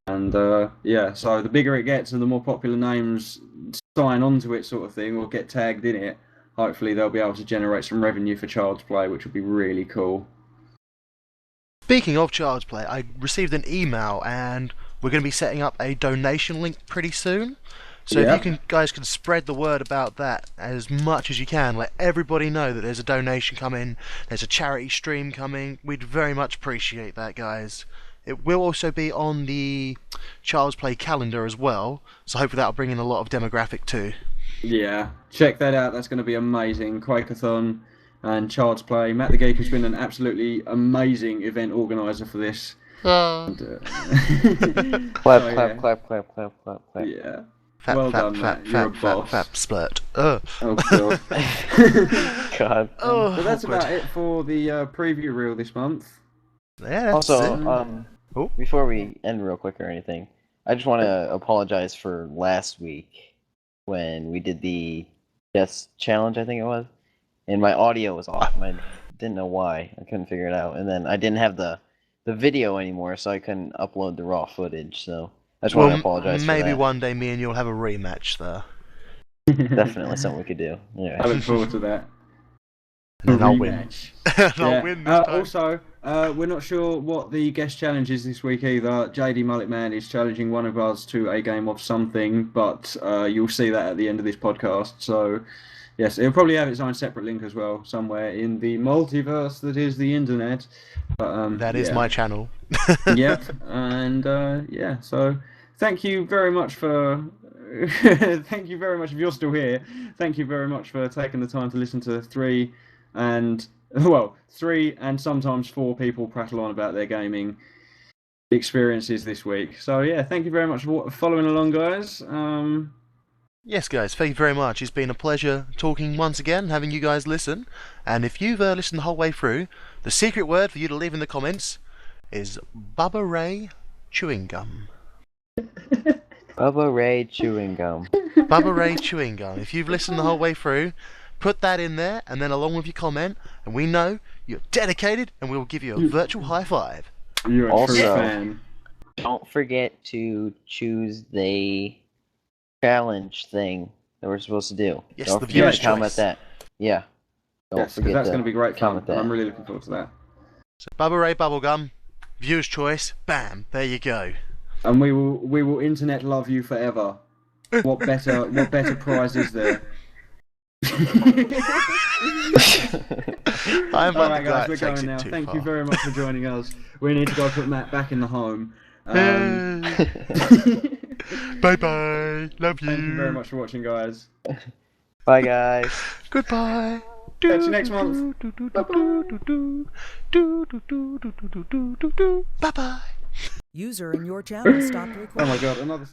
And yeah, so the bigger it gets and the more popular names sign onto it, sort of thing, or get tagged in it, hopefully they'll be able to generate some revenue for Child's Play, which would be really cool. Speaking of Child's Play, I received an email and we're going to be setting up a donation link pretty soon. So Yeah. if you guys can spread the word about that as much as you can, let everybody know that there's a donation coming, there's a charity stream coming, we'd very much appreciate that, guys. It will also be on the Child's Play calendar as well, so hopefully that'll bring in a lot of demographic too. Yeah, check that out. That's going to be amazing. Quakeathon and Child's Play. Matt the Geek has been an absolutely amazing event organiser for this. And, Clap, so, yeah. clap, clap, clap, clap, clap, clap. Yeah. Fap, Well fap, done, fap, Matt. You're a fap, fap, boss. fap, splurt. Oh, God. God. Oh, But that's awkward. about it for the preview reel this month. Yeah, that's Also, it. Oh. before we end real quick or anything, I just want to apologize for last week when we did the Yes Challenge, I think it was, and my audio was off. didn't know why. I couldn't figure it out. And then I didn't have the video anymore, so I couldn't upload the raw footage. So I just want to apologize for maybe that. one day me and you'll have a rematch there. Definitely something we could do. Yeah. I look forward to that. And then I'll win. And I'll Yeah. win this time. Also, we're not sure what the guest challenge is this week either. JDMulletMan is challenging one of us to a game of something, but you'll see that at the end of this podcast. So, yes, it'll probably have its own separate link as well, somewhere in the multiverse that is the internet. But, That is my channel. Yep, and yeah, so thank you very much for... thank you very much if you're still here. Thank you very much for taking the time to listen to three and sometimes four people prattle on about their gaming experiences this week. So yeah, thank you very much for following along, guys. Yes, guys, thank you very much. It's been a pleasure talking once again, having you guys listen. And if you've listened the whole way through, the secret word for you to leave in the comments is Bubba Ray Chewing Gum. Bubba Ray Chewing Gum. Bubba Ray Chewing Gum. If you've listened the whole way through, put that in there, and then along with your comment, and we know you're dedicated, and we will give you a virtual high five. You're a Also, true fan. Don't forget to choose the challenge thing that we're supposed to do. Yes, don't the forget viewer's to comment choice. that. Yeah. Don't Yes, 'cause forget that's to going to be great fun. comment that. I'm really looking forward to that. So Bubba Ray Bubblegum, viewer's choice, bam, there you go. And we will internet love you forever. What better prize is there? I'm Alright guys, we're going now. Thank you very much for joining us. We need to go put Matt back in the home. Bye bye. Love you. Thank you very much for watching, guys. Bye, guys. Goodbye. Catch you next month. Bye bye. User in your channel stopped recording. Oh my god, another...